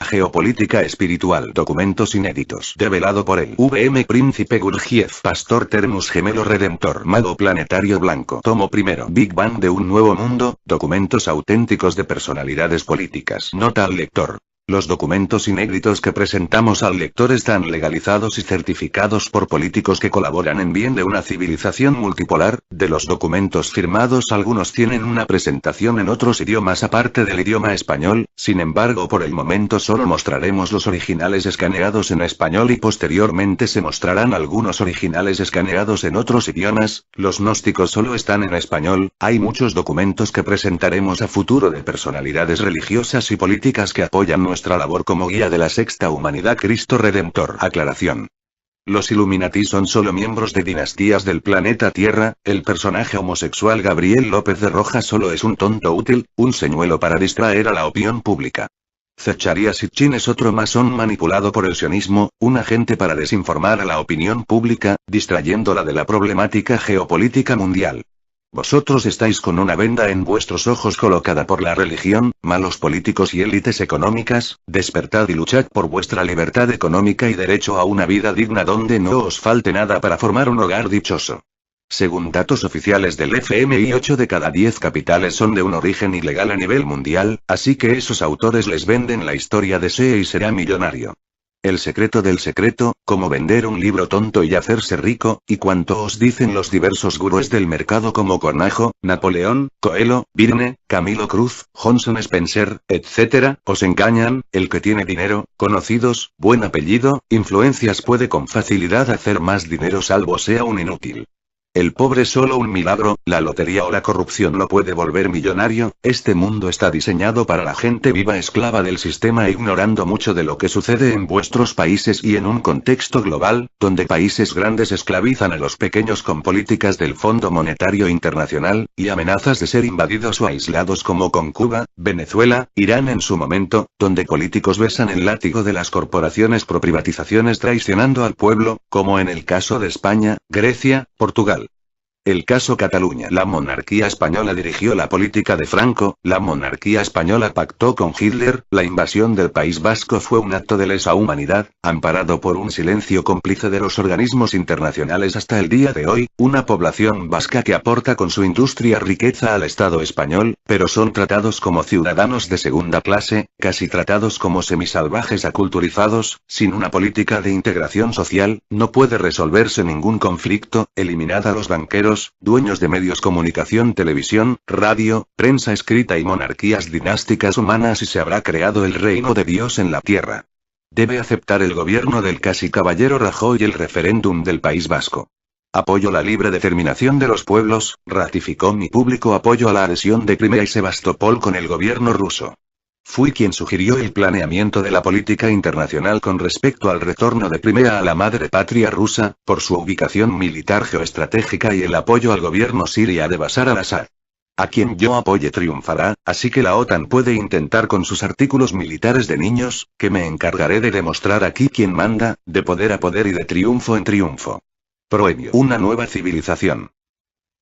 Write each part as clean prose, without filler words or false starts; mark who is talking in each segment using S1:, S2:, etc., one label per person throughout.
S1: geopolítica espiritual. Documentos inéditos. Develado por el VM Príncipe Gurdjieff. Pastor Termus Gemelo Redentor. Mago Planetario Blanco. Tomo primero. Big Bang de un nuevo mundo. Documentos auténticos de personalidades políticas. Nota al lector. Los documentos inéditos que presentamos al lector están legalizados y certificados por políticos que colaboran en bien de una civilización multipolar. De los documentos firmados, algunos tienen una presentación en otros idiomas aparte del idioma español. Sin embargo, por el momento solo mostraremos los originales escaneados en español y posteriormente se mostrarán algunos originales escaneados en otros idiomas. Los gnósticos solo están en español. Hay muchos documentos que presentaremos a futuro de personalidades religiosas y políticas que apoyan nuestra labor como guía de la sexta humanidad. Cristo Redentor. Aclaración. Los Illuminati son solo miembros de dinastías del planeta Tierra. El personaje homosexual Gabriel López de Rojas solo es un tonto útil, un señuelo para distraer a la opinión pública. Zecharia Sitchin es otro masón manipulado por el sionismo, un agente para desinformar a la opinión pública, distrayéndola de la problemática geopolítica mundial. Vosotros estáis con una venda en vuestros ojos colocada por la religión, malos políticos y élites económicas. Despertad y luchad por vuestra libertad económica y derecho a una vida digna donde no os falte nada para formar un hogar dichoso. Según datos oficiales del FMI, 8 de cada 10 capitales son de un origen ilegal a nivel mundial, así que esos autores les venden la historia de Sea y será millonario. El secreto del secreto, cómo vender un libro tonto y hacerse rico, y cuanto os dicen los diversos gurúes del mercado como Cornajo, Napoleón, Coelho, Virne, Camilo Cruz, Johnson Spencer, etc., os engañan. El que tiene dinero, conocidos, buen apellido, influencias puede con facilidad hacer más dinero salvo sea un inútil. El pobre solo un milagro, la lotería o la corrupción lo puede volver millonario. Este mundo está diseñado para la gente viva esclava del sistema ignorando mucho de lo que sucede en vuestros países y en un contexto global, donde países grandes esclavizan a los pequeños con políticas del Fondo Monetario Internacional, y amenazas de ser invadidos o aislados como con Cuba, Venezuela, Irán en su momento, donde políticos besan el látigo de las corporaciones pro privatizaciones traicionando al pueblo, como en el caso de España, Grecia, Portugal. El caso Cataluña. La monarquía española dirigió la política de Franco, la monarquía española pactó con Hitler, la invasión del País Vasco fue un acto de lesa humanidad, amparado por un silencio cómplice de los organismos internacionales hasta el día de hoy, una población vasca que aporta con su industria riqueza al Estado español, pero son tratados como ciudadanos de segunda clase, casi tratados como semisalvajes aculturizados. Sin una política de integración social, no puede resolverse ningún conflicto. Eliminad a los banqueros, dueños de medios comunicación, televisión, radio, prensa escrita y monarquías dinásticas humanas y se habrá creado el reino de Dios en la tierra. Debe aceptar el gobierno del casi caballero Rajoy el referéndum del País Vasco. Apoyo la libre determinación de los pueblos, ratificó mi público apoyo a la adhesión de Crimea y Sebastopol con el gobierno ruso. Fui quien sugirió el planeamiento de la política internacional con respecto al retorno de Crimea a la madre patria rusa, por su ubicación militar geoestratégica y el apoyo al gobierno siria de Bashar al-Assad. A quien yo apoye triunfará, así que la OTAN puede intentar con sus artículos militares de niños, que me encargaré de demostrar aquí quién manda, de poder a poder y de triunfo en triunfo. Prohibio una nueva civilización.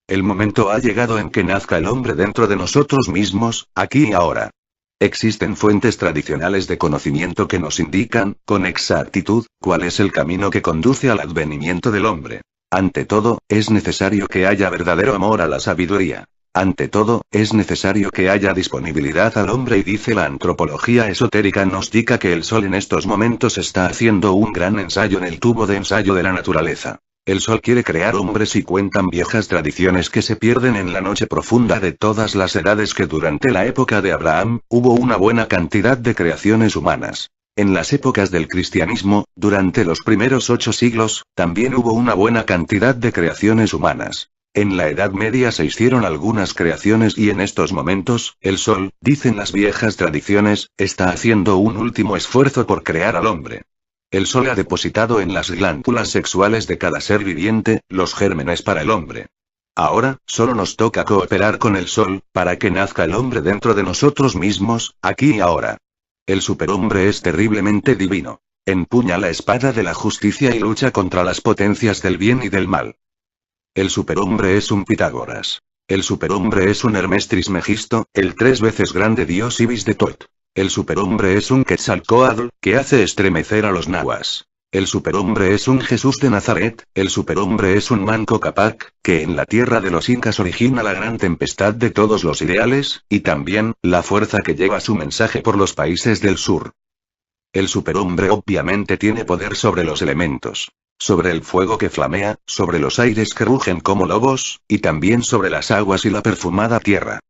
S1: El momento ha llegado en que nazca el hombre dentro de nosotros mismos, aquí y ahora. Existen fuentes tradicionales de conocimiento que nos indican, con exactitud, cuál es el camino que conduce al advenimiento del hombre. Ante todo, es necesario que haya verdadero amor a la sabiduría. Ante todo, es necesario que haya disponibilidad al hombre y dice la antropología esotérica gnóstica que el Sol en estos momentos está haciendo un gran ensayo en el tubo de ensayo de la naturaleza. El Sol quiere crear hombres y cuentan viejas tradiciones que se pierden en la noche profunda de todas las edades que durante la época de Abraham, hubo una buena cantidad de creaciones humanas. En las épocas del cristianismo, durante los primeros 8 siglos, también hubo una buena cantidad de creaciones humanas. En la Edad Media se hicieron algunas creaciones y en estos momentos, el Sol, dicen las viejas tradiciones, está haciendo un último esfuerzo por crear al hombre. El Sol ha depositado en las glándulas sexuales de cada ser viviente, los gérmenes para el hombre. Ahora, solo nos toca cooperar con el Sol, para que nazca el hombre dentro de nosotros mismos, aquí y ahora. El superhombre es terriblemente divino. Empuña la espada de la justicia y lucha contra las potencias del bien y del mal. El superhombre es un Pitágoras. El superhombre es un Hermes Trismegisto, el 3 veces grande dios Ibis de Tot. El superhombre es un Quetzalcóatl, que hace estremecer a los nahuas. El superhombre es un Jesús de Nazaret, el superhombre es un Manco Cápac, que en la tierra de los incas origina la gran tempestad de todos los ideales, y también, la fuerza que lleva su mensaje por los países del sur. El superhombre obviamente tiene poder sobre los elementos. Sobre el fuego que flamea, sobre los aires que rugen como lobos, y también sobre las aguas y la perfumada tierra.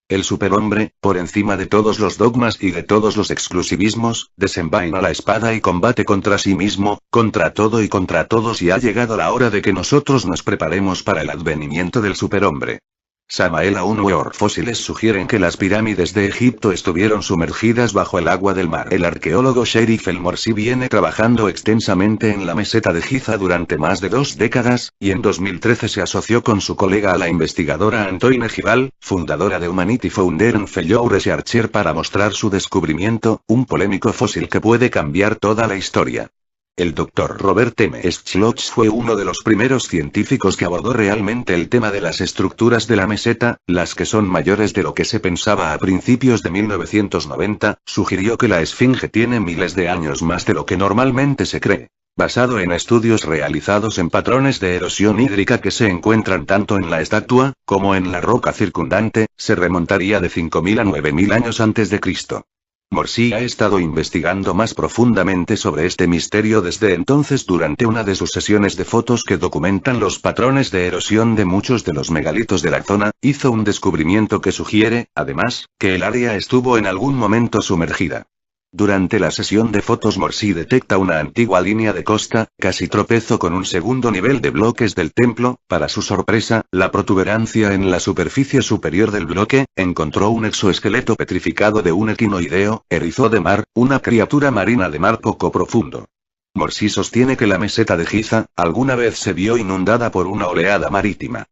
S1: El superhombre, por encima de todos los dogmas y de todos los exclusivismos, desenvaina la espada y combate contra sí mismo, contra todo y contra todos, y ha llegado la hora de que nosotros nos preparemos para el advenimiento del superhombre. Samael Aun Weor. Fósiles sugieren que las pirámides de Egipto estuvieron sumergidas bajo el agua del mar. El arqueólogo Sherif El Morsi viene trabajando extensamente en la meseta de Giza durante más de 2 décadas, y en 2013 se asoció con su colega la investigadora Antoine Gibal, fundadora de Humanity Foundation Fellow Researcher, para mostrar su descubrimiento, un polémico fósil que puede cambiar toda la historia. El Dr. Robert M. Schloss fue uno de los primeros científicos que abordó realmente el tema de las estructuras de la meseta, las que son mayores de lo que se pensaba a principios de 1990, sugirió que la esfinge tiene miles de años más de lo que normalmente se cree. Basado en estudios realizados en patrones de erosión hídrica que se encuentran tanto en la estatua, como en la roca circundante, se remontaría de 5.000 a 9.000 años antes de Cristo. Morsi ha estado investigando más profundamente sobre este misterio desde entonces durante una de sus sesiones de fotos que documentan los patrones de erosión de muchos de los megalitos de la zona, hizo un descubrimiento que sugiere, además, que el área estuvo en algún momento sumergida. Durante la sesión de fotos Morsi detecta una antigua línea de costa, casi tropezó con un segundo nivel de bloques del templo. Para su sorpresa, la protuberancia en la superficie superior del bloque, encontró un exoesqueleto petrificado de un equinoideo, erizo de mar, una criatura marina de mar poco profundo. Morsi sostiene que la meseta de Giza, alguna vez se vio inundada por una oleada marítima.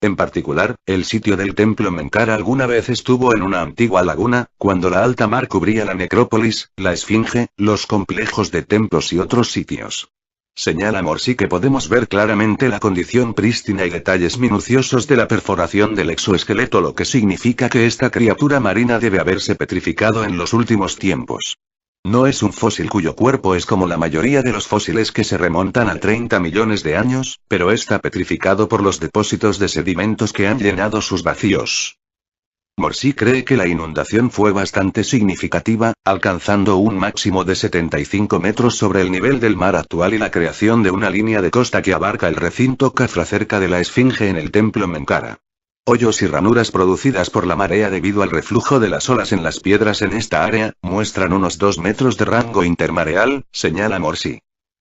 S1: En particular, el sitio del templo Mencara alguna vez estuvo en una antigua laguna, cuando la alta mar cubría la necrópolis, la esfinge, los complejos de templos y otros sitios. Señala Morsi que podemos ver claramente la condición prístina y detalles minuciosos de la perforación del exoesqueleto, lo que significa que esta criatura marina debe haberse petrificado en los últimos tiempos. No es un fósil cuyo cuerpo es como la mayoría de los fósiles que se remontan a 30 millones de años, pero está petrificado por los depósitos de sedimentos que han llenado sus vacíos. Morsi cree que la inundación fue bastante significativa, alcanzando un máximo de 75 metros sobre el nivel del mar actual y la creación de una línea de costa que abarca el recinto Khafra cerca de la esfinge en el templo Mencara. Hoyos y ranuras producidas por la marea debido al reflujo de las olas en las piedras en esta área, muestran unos 2 metros de rango intermareal, señala Morsi.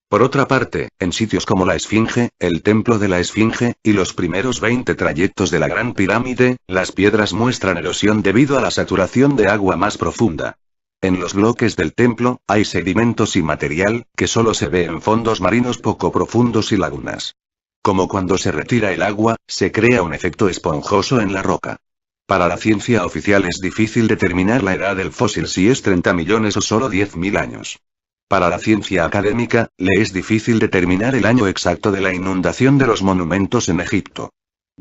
S1: Por otra parte, en sitios como la Esfinge, el templo de la Esfinge, y los primeros 20 trayectos de la Gran Pirámide, las piedras muestran erosión debido a la saturación de agua más profunda. En los bloques del templo, hay sedimentos y material, que solo se ve en fondos marinos poco profundos y lagunas. Como cuando se retira el agua, se crea un efecto esponjoso en la roca. Para la ciencia oficial es difícil determinar la edad del fósil, si es 30 millones o solo 10.000 años. Para la ciencia académica, le es difícil determinar el año exacto de la inundación de los monumentos en Egipto.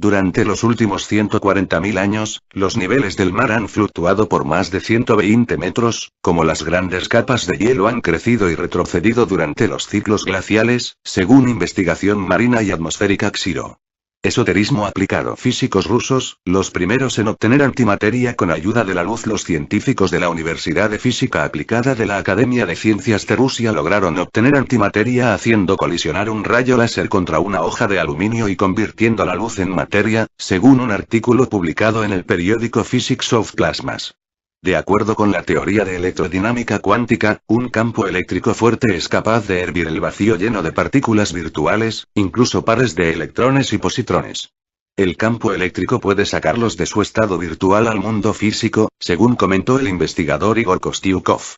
S1: Durante los últimos 140.000 años, los niveles del mar han fluctuado por más de 120 metros, como las grandes capas de hielo han crecido y retrocedido durante los ciclos glaciales, según investigación marina y atmosférica Xiro. Esoterismo aplicado. Físicos rusos, los primeros en obtener antimateria con ayuda de la luz. Los científicos de la Universidad de Física Aplicada de la Academia de Ciencias de Rusia lograron obtener antimateria haciendo colisionar un rayo láser contra una hoja de aluminio y convirtiendo la luz en materia, según un artículo publicado en el periódico Physics of Plasmas. De acuerdo con la teoría de electrodinámica cuántica, un campo eléctrico fuerte es capaz de hervir el vacío lleno de partículas virtuales, incluso pares de electrones y positrones. El campo eléctrico puede sacarlos de su estado virtual al mundo físico, según comentó el investigador Igor Kostyukov.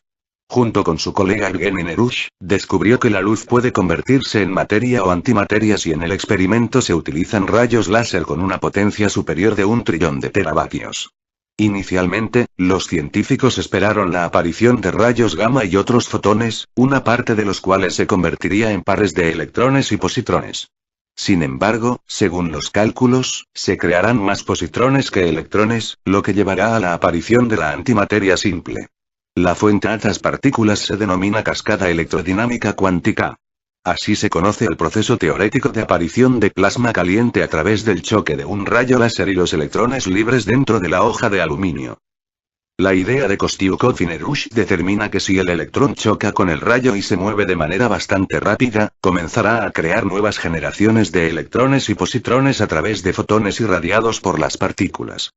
S1: Junto con su colega Evgeny Nerush, descubrió que la luz puede convertirse en materia o antimateria si en el experimento se utilizan rayos láser con una potencia superior de 1 trillón de teravatios. Inicialmente, los científicos esperaron la aparición de rayos gamma y otros fotones, una parte de los cuales se convertiría en pares de electrones y positrones. Sin embargo, según los cálculos, se crearán más positrones que electrones, lo que llevará a la aparición de la antimateria simple. La fuente a estas partículas se denomina cascada electrodinámica cuántica. Así se conoce el proceso teórico de aparición de plasma caliente a través del choque de un rayo láser y los electrones libres dentro de la hoja de aluminio. La idea de Kostyukov-Finerush determina que si el electrón choca con el rayo y se mueve de manera bastante rápida, comenzará a crear nuevas generaciones de electrones y positrones a través de fotones irradiados por las partículas.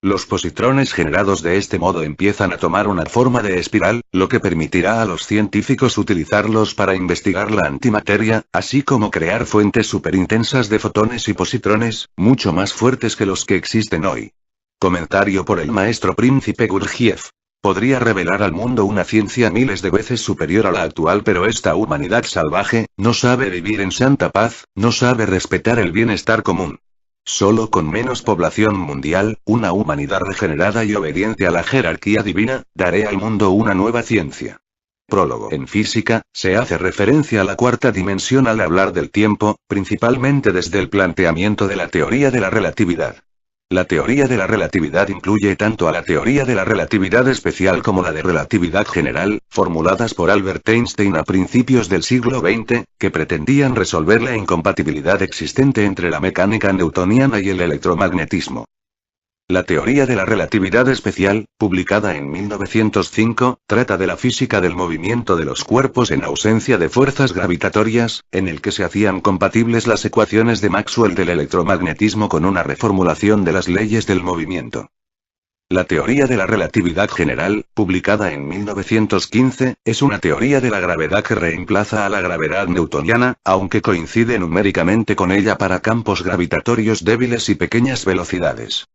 S1: Los positrones generados de este modo empiezan a tomar una forma de espiral, lo que permitirá a los científicos utilizarlos para investigar la antimateria, así como crear fuentes superintensas de fotones y positrones, mucho más fuertes que los que existen hoy. Comentario por el maestro Príncipe Gurdjieff. Podría revelar al mundo una ciencia miles de veces superior a la actual, pero esta humanidad salvaje, no sabe vivir en santa paz, no sabe respetar el bienestar común. Solo con menos población mundial, una humanidad regenerada y obediente a la jerarquía divina, daré al mundo una nueva ciencia. Prólogo. En física, se hace referencia a la cuarta dimensión al hablar del tiempo, principalmente desde el planteamiento de la teoría de la relatividad. La teoría de la relatividad incluye tanto a la teoría de la relatividad especial como la de relatividad general, formuladas por Albert Einstein a principios del siglo XX, que pretendían resolver la incompatibilidad existente entre la mecánica newtoniana y el electromagnetismo. La teoría de la relatividad especial, publicada en 1905, trata de la física del movimiento de los cuerpos en ausencia de fuerzas gravitatorias, en el que se hacían compatibles las ecuaciones de Maxwell del electromagnetismo con una reformulación de las leyes del movimiento. La teoría de la relatividad general, publicada en 1915, es una teoría de la gravedad que reemplaza a la gravedad newtoniana, aunque coincide numéricamente con ella para campos gravitatorios débiles y pequeñas velocidades.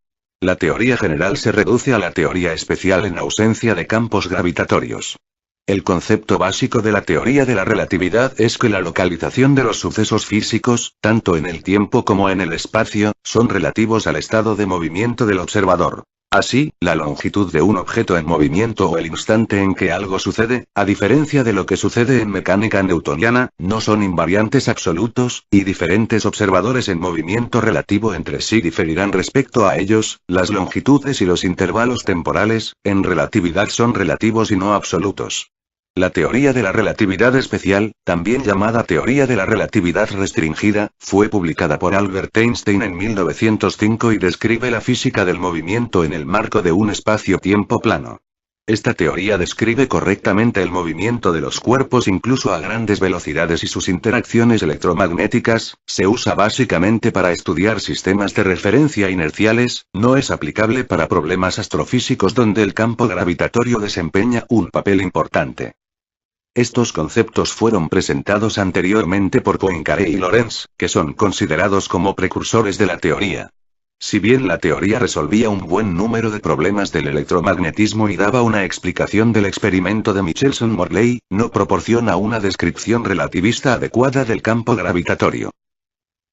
S1: La teoría general se reduce a la teoría especial en ausencia de campos gravitatorios. El concepto básico de la teoría de la relatividad es que la localización de los sucesos físicos, tanto en el tiempo como en el espacio, son relativos al estado de movimiento del observador. Así, la longitud de un objeto en movimiento o el instante en que algo sucede, a diferencia de lo que sucede en mecánica newtoniana, no son invariantes absolutos, y diferentes observadores en movimiento relativo entre sí diferirán respecto a ellos. Las longitudes y los intervalos temporales, en relatividad son relativos y no absolutos. La teoría de la relatividad especial, también llamada teoría de la relatividad restringida, fue publicada por Albert Einstein en 1905 y describe la física del movimiento en el marco de un espacio-tiempo plano. Esta teoría describe correctamente el movimiento de los cuerpos incluso a grandes velocidades y sus interacciones electromagnéticas. Se usa básicamente para estudiar sistemas de referencia inerciales, no es aplicable para problemas astrofísicos donde el campo gravitatorio desempeña un papel importante. Estos conceptos fueron presentados anteriormente por Poincaré y Lorentz, que son considerados como precursores de la teoría. Si bien la teoría resolvía un buen número de problemas del electromagnetismo y daba una explicación del experimento de Michelson-Morley, no proporciona una descripción relativista adecuada del campo gravitatorio.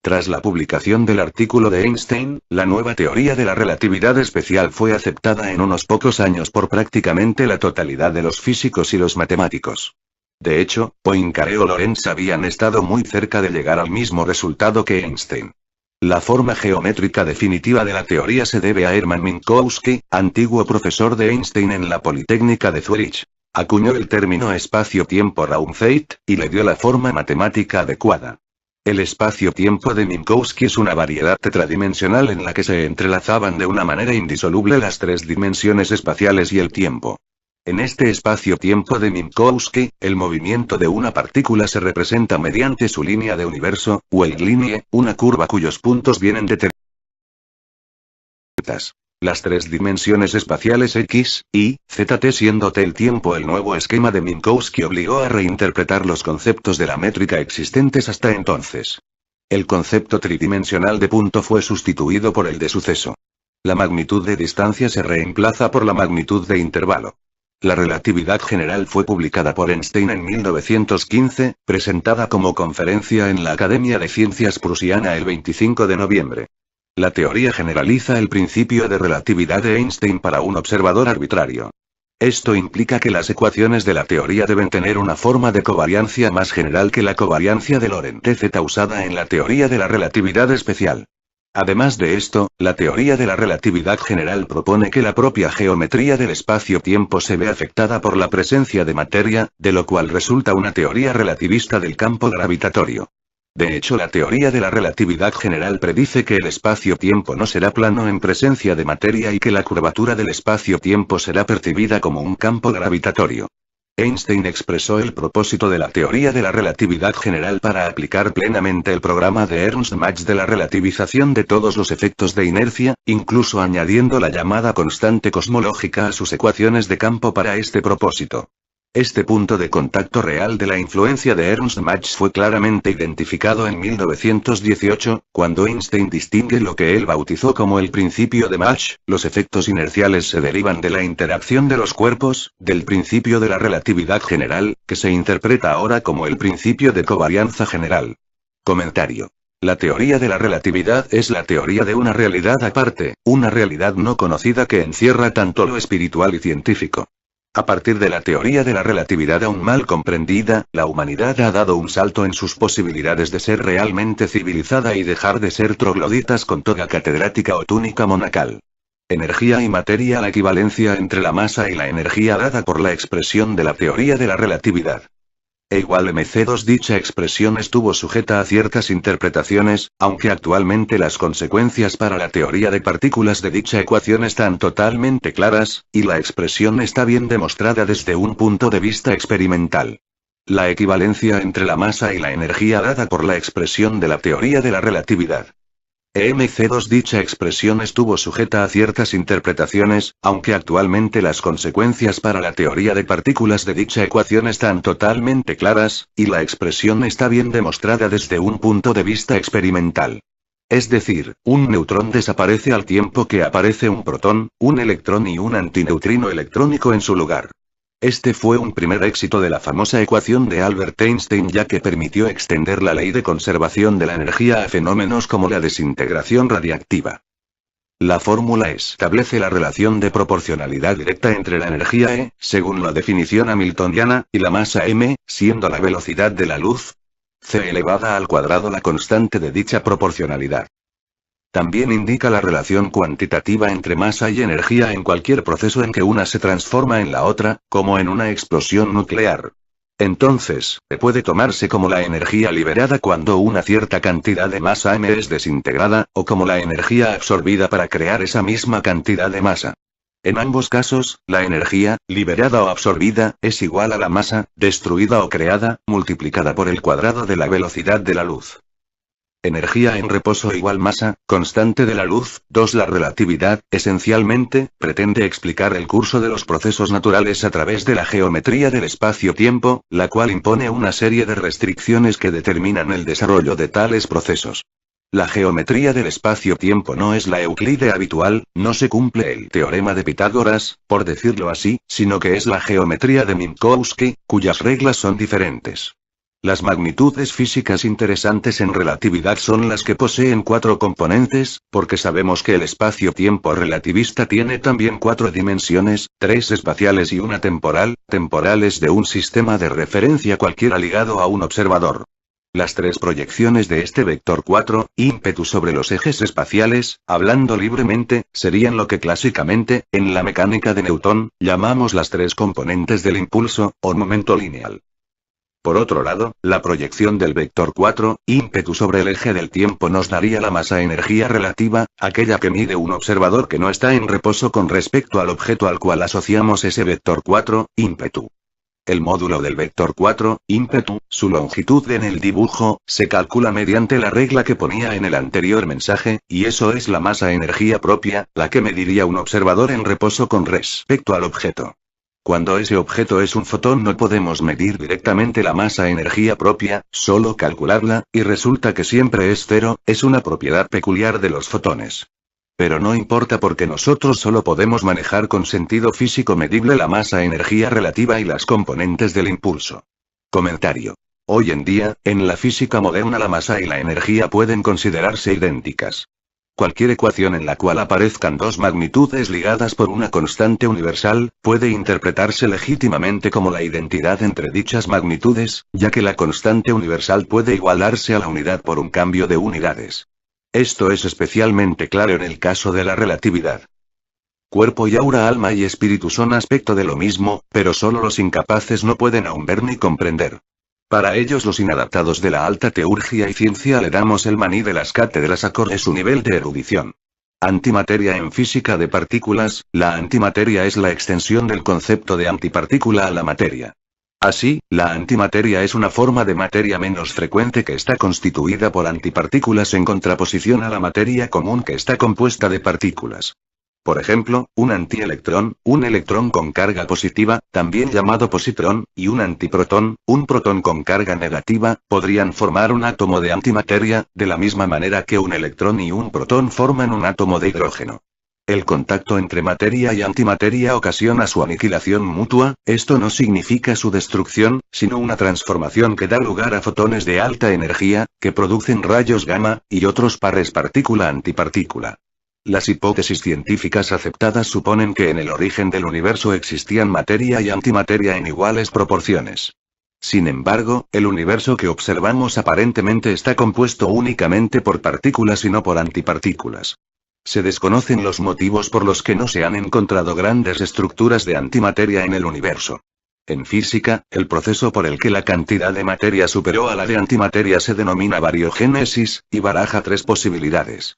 S1: Tras la publicación del artículo de Einstein, la nueva teoría de la relatividad especial fue aceptada en unos pocos años por prácticamente la totalidad de los físicos y los matemáticos. De hecho, Poincaré y Lorentz habían estado muy cerca de llegar al mismo resultado que Einstein. La forma geométrica definitiva de la teoría se debe a Hermann Minkowski, antiguo profesor de Einstein en la Politécnica de Zúrich. Acuñó el término espacio-tiempo Raumzeit, y le dio la forma matemática adecuada. El espacio-tiempo de Minkowski es una variedad tetradimensional en la que se entrelazaban de una manera indisoluble las tres dimensiones espaciales y el tiempo. En este espacio-tiempo de Minkowski, el movimiento de una partícula se representa mediante su línea de universo, Wave-Line, una curva cuyos puntos vienen determinados. Las tres dimensiones espaciales X, Y, Z siendo T el tiempo. El nuevo esquema de Minkowski obligó a reinterpretar los conceptos de la métrica existentes hasta entonces. El concepto tridimensional de punto fue sustituido por el de suceso. La magnitud de distancia se reemplaza por la magnitud de intervalo. La relatividad general fue publicada por Einstein en 1915, presentada como conferencia en la Academia de Ciencias prusiana el 25 de noviembre. La teoría generaliza el principio de relatividad de Einstein para un observador arbitrario. Esto implica que las ecuaciones de la teoría deben tener una forma de covariancia más general que la covariancia de Lorentz Z usada en la teoría de la relatividad especial. Además de esto, la teoría de la relatividad general propone que la propia geometría del espacio-tiempo se ve afectada por la presencia de materia, de lo cual resulta una teoría relativista del campo gravitatorio. De hecho, la teoría de la relatividad general predice que el espacio-tiempo no será plano en presencia de materia y que la curvatura del espacio-tiempo será percibida como un campo gravitatorio. Einstein expresó el propósito de la teoría de la relatividad general para aplicar plenamente el programa de Ernst-Mach de la relativización de todos los efectos de inercia, incluso añadiendo la llamada constante cosmológica a sus ecuaciones de campo para este propósito. Este punto de contacto real de la influencia de Ernst-Mach fue claramente identificado en 1918, cuando Einstein distingue lo que él bautizó como el principio de Mach. Los efectos inerciales se derivan de la interacción de los cuerpos, del principio de la relatividad general, que se interpreta ahora como el principio de covarianza general. Comentario. La teoría de la relatividad es la teoría de una realidad aparte, una realidad no conocida que encierra tanto lo espiritual y científico. A partir de la teoría de la relatividad aún mal comprendida, la humanidad ha dado un salto en sus posibilidades de ser realmente civilizada y dejar de ser trogloditas con toga catedrática o túnica monacal. Energía y materia. La equivalencia entre la masa y la energía dada por la expresión de la teoría de la relatividad. E igual mc2. Dicha expresión estuvo sujeta a ciertas interpretaciones, aunque actualmente las consecuencias para la teoría de partículas de dicha ecuación están totalmente claras, y la expresión está bien demostrada desde un punto de vista experimental. La equivalencia entre la masa y la energía dada por la expresión de la teoría de la relatividad. EMC2. Dicha expresión estuvo sujeta a ciertas interpretaciones, aunque actualmente las consecuencias para la teoría de partículas de dicha ecuación están totalmente claras, y la expresión está bien demostrada desde un punto de vista experimental. Es decir, un neutrón desaparece al tiempo que aparece un protón, un electrón y un antineutrino electrónico en su lugar. Este fue un primer éxito de la famosa ecuación de Albert Einstein, ya que permitió extender la ley de conservación de la energía a fenómenos como la desintegración radiactiva. La fórmula establece la relación de proporcionalidad directa entre la energía E, según la definición hamiltoniana, y la masa m, siendo la velocidad de la luz c elevada al cuadrado la constante de dicha proporcionalidad. También indica la relación cuantitativa entre masa y energía en cualquier proceso en que una se transforma en la otra, como en una explosión nuclear. Entonces, puede tomarse como la energía liberada cuando una cierta cantidad de masa m es desintegrada, o como la energía absorbida para crear esa misma cantidad de masa. En ambos casos, la energía, liberada o absorbida, es igual a la masa, destruida o creada, multiplicada por el cuadrado de la velocidad de la luz. Energía en reposo igual masa, constante de la luz. 2. La relatividad, esencialmente, pretende explicar el curso de los procesos naturales a través de la geometría del espacio-tiempo, la cual impone una serie de restricciones que determinan el desarrollo de tales procesos. La geometría del espacio-tiempo no es la euclídea habitual, no se cumple el teorema de Pitágoras, por decirlo así, sino que es la geometría de Minkowski, cuyas reglas son diferentes. Las magnitudes físicas interesantes en relatividad son las que poseen 4 componentes, porque sabemos que el espacio-tiempo relativista tiene también 4 dimensiones, 3 espaciales y una temporal, temporales de un sistema de referencia cualquiera ligado a un observador. Las 3 proyecciones de este vector 4, ímpetu sobre los ejes espaciales, hablando libremente, serían lo que clásicamente, en la mecánica de Newton, llamamos las 3 componentes del impulso, o momento lineal. Por otro lado, la proyección del vector 4, ímpetu sobre el eje del tiempo nos daría la masa-energía relativa, aquella que mide un observador que no está en reposo con respecto al objeto al cual asociamos ese vector 4, ímpetu. El módulo del vector 4, ímpetu, su longitud en el dibujo, se calcula mediante la regla que ponía en el anterior mensaje, y eso es la masa-energía propia, la que mediría un observador en reposo con respecto al objeto. Cuando ese objeto es un fotón no podemos medir directamente la masa-energía propia, solo calcularla, y resulta que siempre es cero, es una propiedad peculiar de los fotones. Pero no importa porque nosotros solo podemos manejar con sentido físico medible la masa-energía relativa y las componentes del impulso. Comentario. Hoy en día, en la física moderna la masa y la energía pueden considerarse idénticas. Cualquier ecuación en la cual aparezcan 2 magnitudes ligadas por una constante universal, puede interpretarse legítimamente como la identidad entre dichas magnitudes, ya que la constante universal puede igualarse a la unidad por un cambio de unidades. Esto es especialmente claro en el caso de la relatividad. Cuerpo y aura, alma y espíritu son aspecto de lo mismo, pero solo los incapaces no pueden aún ver ni comprender. Para ellos los inadaptados de la alta teurgia y ciencia le damos el maní de las cátedras acorde a su nivel de erudición. Antimateria en física de partículas, la antimateria es la extensión del concepto de antipartícula a la materia. Así, la antimateria es una forma de materia menos frecuente que está constituida por antipartículas en contraposición a la materia común que está compuesta de partículas. Por ejemplo, un antielectrón, un electrón con carga positiva, también llamado positrón, y un antiprotón, un protón con carga negativa, podrían formar un átomo de antimateria, de la misma manera que un electrón y un protón forman un átomo de hidrógeno. El contacto entre materia y antimateria ocasiona su aniquilación mutua, esto no significa su destrucción, sino una transformación que da lugar a fotones de alta energía, que producen rayos gamma, y otros pares partícula-antipartícula. Las hipótesis científicas aceptadas suponen que en el origen del universo existían materia y antimateria en iguales proporciones. Sin embargo, el universo que observamos aparentemente está compuesto únicamente por partículas y no por antipartículas. Se desconocen los motivos por los que no se han encontrado grandes estructuras de antimateria en el universo. En física, el proceso por el que la cantidad de materia superó a la de antimateria se denomina bariogénesis, y baraja tres posibilidades.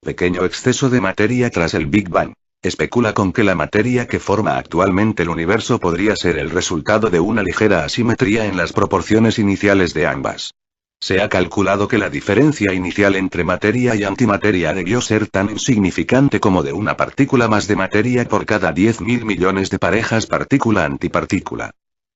S1: Pequeño exceso de materia tras el Big Bang. Especula con que la materia que forma actualmente el universo podría ser el resultado de una ligera asimetría en las proporciones iniciales de ambas. Se ha calculado que la diferencia inicial entre materia y antimateria debió ser tan insignificante como de una partícula más de materia por cada 10.000 millones de parejas partícula-antipartícula.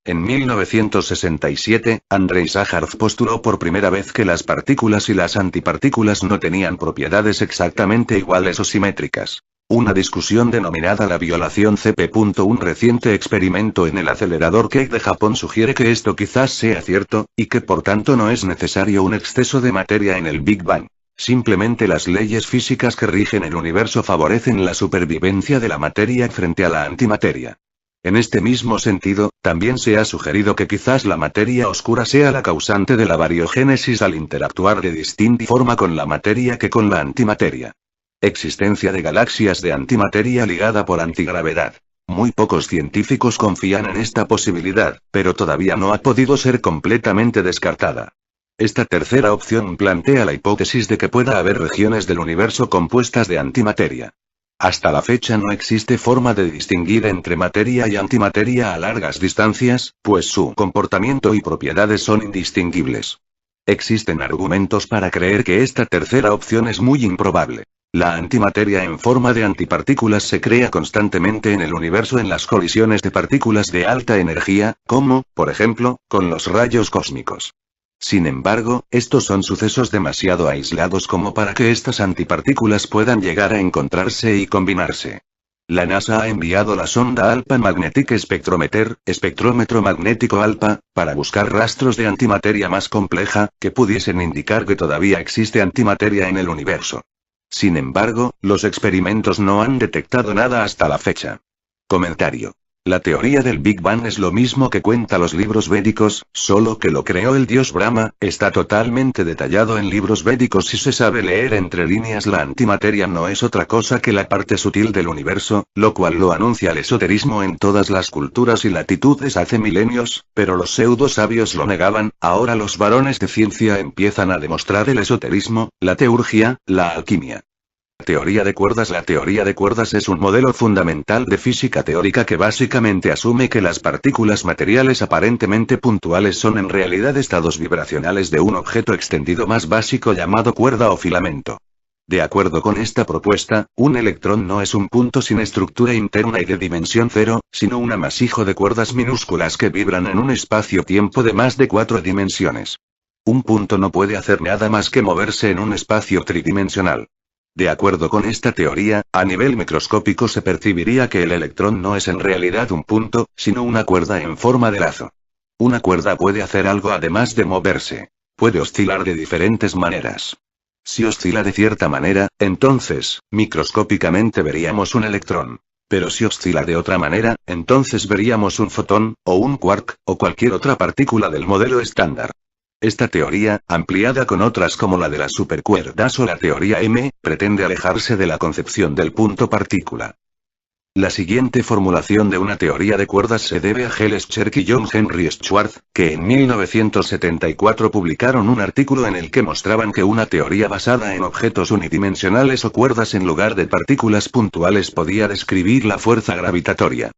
S1: En 1967, Andrei Sájarov postuló por primera vez que las partículas y las antipartículas no tenían propiedades exactamente iguales o simétricas. Una discusión denominada la violación CP. Un reciente experimento en el acelerador Keck de Japón sugiere que esto quizás sea cierto, y que por tanto no es necesario un exceso de materia en el Big Bang. Simplemente las leyes físicas que rigen el universo favorecen la supervivencia de la materia frente a la antimateria. En este mismo sentido, también se ha sugerido que quizás la materia oscura sea la causante de la bariogénesis al interactuar de distinta forma con la materia que con la antimateria. Existencia de galaxias de antimateria ligada por antigravedad. Muy pocos científicos confían en esta posibilidad, pero todavía no ha podido ser completamente descartada. Esta tercera opción plantea la hipótesis de que pueda haber regiones del universo compuestas de antimateria. Hasta la fecha no existe forma de distinguir entre materia y antimateria a largas distancias, pues su comportamiento y propiedades son indistinguibles. Existen argumentos para creer que esta tercera opción es muy improbable. La antimateria en forma de antipartículas se crea constantemente en el universo en las colisiones de partículas de alta energía, como, por ejemplo, con los rayos cósmicos. Sin embargo, estos son sucesos demasiado aislados como para que estas antipartículas puedan llegar a encontrarse y combinarse. La NASA ha enviado la sonda ALPA Magnetic Spectrometer, espectrómetro magnético ALPA, para buscar rastros de antimateria más compleja, que pudiesen indicar que todavía existe antimateria en el universo. Sin embargo, los experimentos no han detectado nada hasta la fecha. Comentario. La teoría del Big Bang es lo mismo que cuenta los libros védicos, solo que lo creó el dios Brahma, está totalmente detallado en libros védicos y se sabe leer entre líneas. La antimateria no es otra cosa que la parte sutil del universo, lo cual lo anuncia el esoterismo en todas las culturas y latitudes hace milenios, pero los pseudo-sabios lo negaban. Ahora los varones de ciencia empiezan a demostrar el esoterismo, la teurgia, la alquimia. Teoría de cuerdas. La teoría de cuerdas es un modelo fundamental de física teórica que básicamente asume que las partículas materiales aparentemente puntuales son en realidad estados vibracionales de un objeto extendido más básico llamado cuerda o filamento. De acuerdo con esta propuesta, un electrón no es un punto sin estructura interna y de dimensión cero, sino un amasijo de cuerdas minúsculas que vibran en un espacio-tiempo de más de 4 dimensiones. Un punto no puede hacer nada más que moverse en un espacio tridimensional. De acuerdo con esta teoría, a nivel microscópico se percibiría que el electrón no es en realidad un punto, sino una cuerda en forma de lazo. Una cuerda puede hacer algo además de moverse. Puede oscilar de diferentes maneras. Si oscila de cierta manera, entonces, microscópicamente veríamos un electrón. Pero si oscila de otra manera, entonces veríamos un fotón, o un quark, o cualquier otra partícula del modelo estándar. Esta teoría, ampliada con otras como la de las supercuerdas o la teoría M, pretende alejarse de la concepción del punto partícula. La siguiente formulación de una teoría de cuerdas se debe a Giles Cherk y John Henry Schwartz, que en 1974 publicaron un artículo en el que mostraban que una teoría basada en objetos unidimensionales o cuerdas en lugar de partículas puntuales podía describir la fuerza gravitatoria.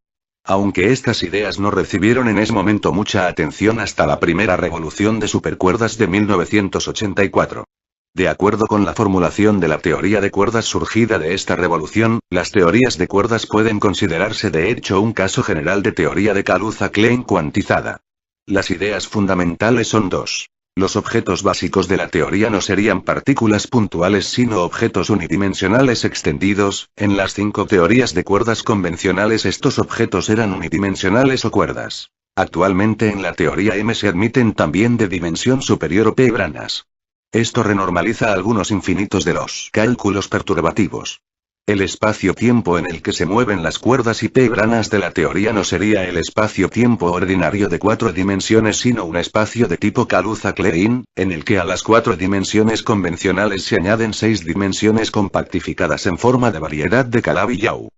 S1: Aunque estas ideas no recibieron en ese momento mucha atención hasta la primera revolución de supercuerdas de 1984. De acuerdo con la formulación de la teoría de cuerdas surgida de esta revolución, las teorías de cuerdas pueden considerarse de hecho un caso general de teoría de Kaluza-Klein cuantizada. Las ideas fundamentales son dos. Los objetos básicos de la teoría no serían partículas puntuales sino objetos unidimensionales extendidos. En las 5 teorías de cuerdas convencionales estos objetos eran unidimensionales o cuerdas. Actualmente en la teoría M se admiten también de dimensión superior o p-branas. Esto renormaliza algunos infinitos de los cálculos perturbativos. El espacio-tiempo en el que se mueven las cuerdas y p-branas de la teoría no sería el espacio-tiempo ordinario de 4 dimensiones sino un espacio de tipo Kaluza-Klein, en el que a las 4 dimensiones convencionales se añaden 6 dimensiones compactificadas en forma de variedad de Calabi-Yau.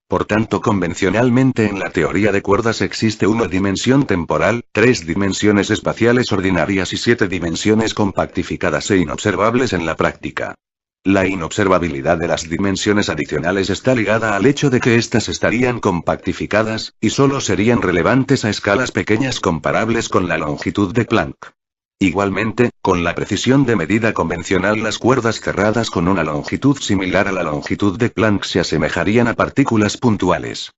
S1: Por tanto, convencionalmente en la teoría de cuerdas existe una dimensión temporal, 3 dimensiones espaciales ordinarias y 7 dimensiones compactificadas e inobservables en la práctica. La inobservabilidad de las dimensiones adicionales está ligada al hecho de que éstas estarían compactificadas, y solo serían relevantes a escalas pequeñas comparables con la longitud de Planck. Igualmente, con la precisión de medida convencional las cuerdas cerradas con una longitud similar a la longitud de Planck se asemejarían a partículas puntuales.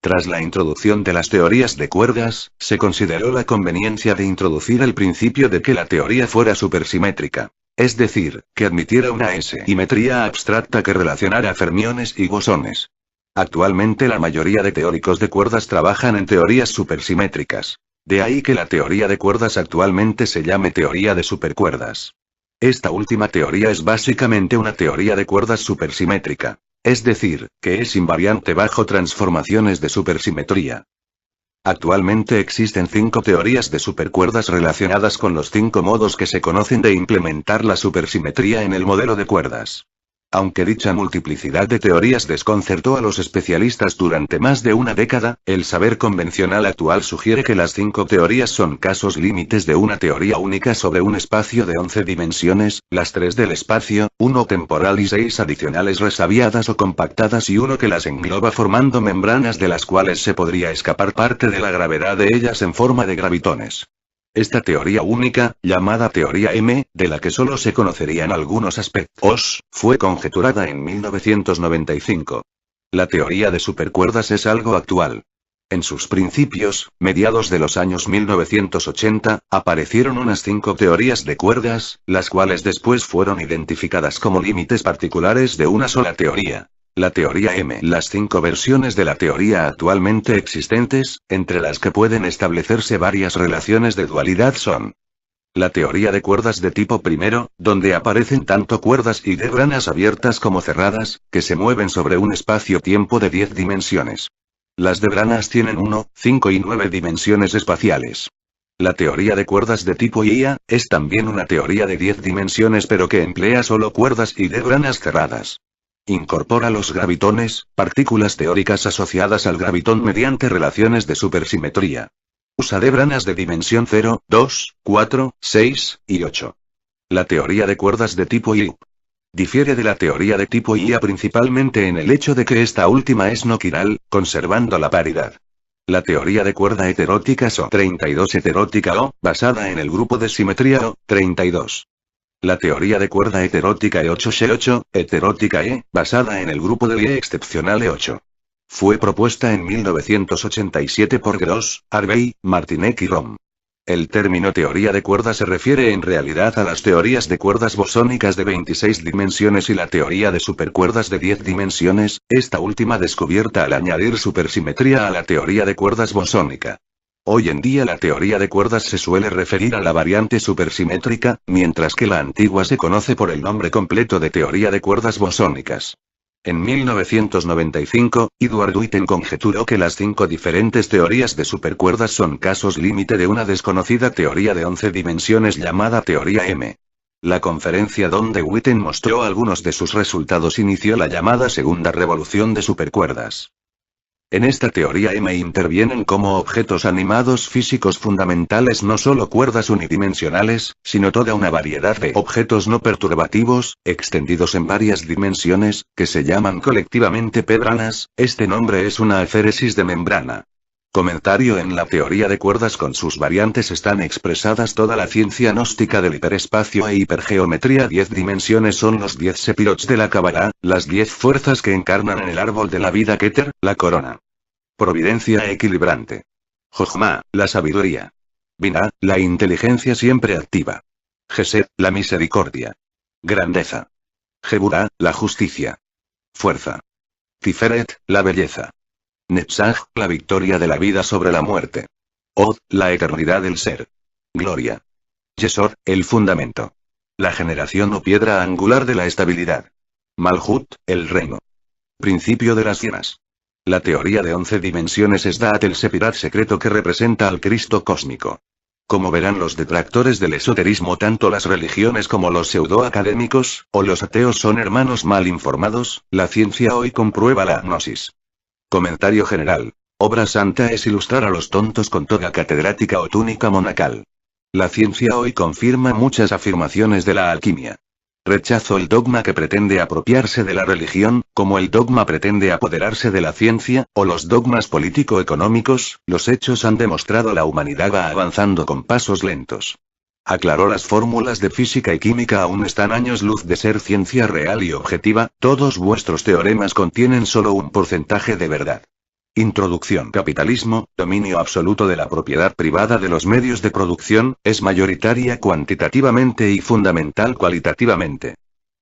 S1: Tras la introducción de las teorías de cuerdas, se consideró la conveniencia de introducir el principio de que la teoría fuera supersimétrica. Es decir, que admitiera una simetría abstracta que relacionara fermiones y bosones. Actualmente la mayoría de teóricos de cuerdas trabajan en teorías supersimétricas. De ahí que la teoría de cuerdas actualmente se llame teoría de supercuerdas. Esta última teoría es básicamente una teoría de cuerdas supersimétrica. Es decir, que es invariante bajo transformaciones de supersimetría. Actualmente existen 5 teorías de supercuerdas relacionadas con los 5 modos que se conocen de implementar la supersimetría en el modelo de cuerdas. Aunque dicha multiplicidad de teorías desconcertó a los especialistas durante más de una década, el saber convencional actual sugiere que las 5 teorías son casos límites de una teoría única sobre un espacio de 11 dimensiones, las 3 del espacio, 1 temporal y 6 adicionales resabiadas o compactadas y 1 que las engloba formando membranas de las cuales se podría escapar parte de la gravedad de ellas en forma de gravitones. Esta teoría única, llamada teoría M, de la que solo se conocerían algunos aspectos, fue conjeturada en 1995. La teoría de supercuerdas es algo actual. En sus principios, mediados de los años 1980, aparecieron unas 5 teorías de cuerdas, las cuales después fueron identificadas como límites particulares de una sola teoría. La teoría M. Las 5 versiones de la teoría actualmente existentes, entre las que pueden establecerse varias relaciones de dualidad son: la teoría de cuerdas de tipo primero, donde aparecen tanto cuerdas y branas abiertas como cerradas, que se mueven sobre un espacio-tiempo de 10 dimensiones. Las branas tienen 1, 5 y 9 dimensiones espaciales. La teoría de cuerdas de tipo IA, es también una teoría de 10 dimensiones pero que emplea solo cuerdas y branas cerradas. Incorpora los gravitones, partículas teóricas asociadas al gravitón mediante relaciones de supersimetría. Usa branas de dimensión 0, 2, 4, 6 y 8. La teoría de cuerdas de tipo I difiere de la teoría de tipo IA principalmente en el hecho de que esta última es no quiral, conservando la paridad. La teoría de cuerda heterótica SO32 heterótica O, basada en el grupo de simetría O32. La teoría de cuerda heterótica E8-C8, heterótica E, basada en el grupo de Lie excepcional E8. Fue propuesta en 1987 por Gross, Harvey, Martinek y Rom. El término teoría de cuerdas se refiere en realidad a las teorías de cuerdas bosónicas de 26 dimensiones y la teoría de supercuerdas de 10 dimensiones, esta última descubierta al añadir supersimetría a la teoría de cuerdas bosónica. Hoy en día la teoría de cuerdas se suele referir a la variante supersimétrica, mientras que la antigua se conoce por el nombre completo de teoría de cuerdas bosónicas. En 1995, Edward Witten conjeturó que las 5 diferentes teorías de supercuerdas son casos límite de una desconocida teoría de 11 dimensiones llamada teoría M. La conferencia donde Witten mostró algunos de sus resultados inició la llamada segunda revolución de supercuerdas. En esta teoría M intervienen como objetos animados físicos fundamentales no solo cuerdas unidimensionales, sino toda una variedad de objetos no perturbativos, extendidos en varias dimensiones, que se llaman colectivamente pedranas. Este nombre es una aféresis de membrana. Comentario: en la teoría de cuerdas con sus variantes están expresadas toda la ciencia gnóstica del hiperespacio e hipergeometría. 10 dimensiones son los 10 sepirots de la Kabbalah, las 10 fuerzas que encarnan en el árbol de la vida Keter, la corona. Providencia equilibrante. Jochma, la sabiduría. Binah, la inteligencia siempre activa. Gesed, la misericordia. Grandeza. Geburah, la justicia. Fuerza. Tiferet, la belleza. Netzach, la victoria de la vida sobre la muerte. Od, la eternidad del ser. Gloria. Yesod, el fundamento. La generación o piedra angular de la estabilidad. Malhut, el reino. Principio de las hienas. La teoría de 11 dimensiones es Da'at el Sepirat secreto que representa al Cristo cósmico. Como verán los detractores del esoterismo, tanto las religiones como los pseudoacadémicos, o los ateos son hermanos mal informados. La ciencia hoy comprueba la gnosis. Comentario general. Obra santa es ilustrar a los tontos con toga catedrática o túnica monacal. La ciencia hoy confirma muchas afirmaciones de la alquimia. Rechazo el dogma que pretende apropiarse de la religión, como el dogma pretende apoderarse de la ciencia, o los dogmas político-económicos. Los hechos han demostrado la humanidad va avanzando con pasos lentos. Aclaró: las fórmulas de física y química aún están años luz de ser ciencia real y objetiva. Todos vuestros teoremas contienen solo un porcentaje de verdad. Introducción. Capitalismo, dominio absoluto de la propiedad privada de los medios de producción, es mayoritaria cuantitativamente y fundamental cualitativamente.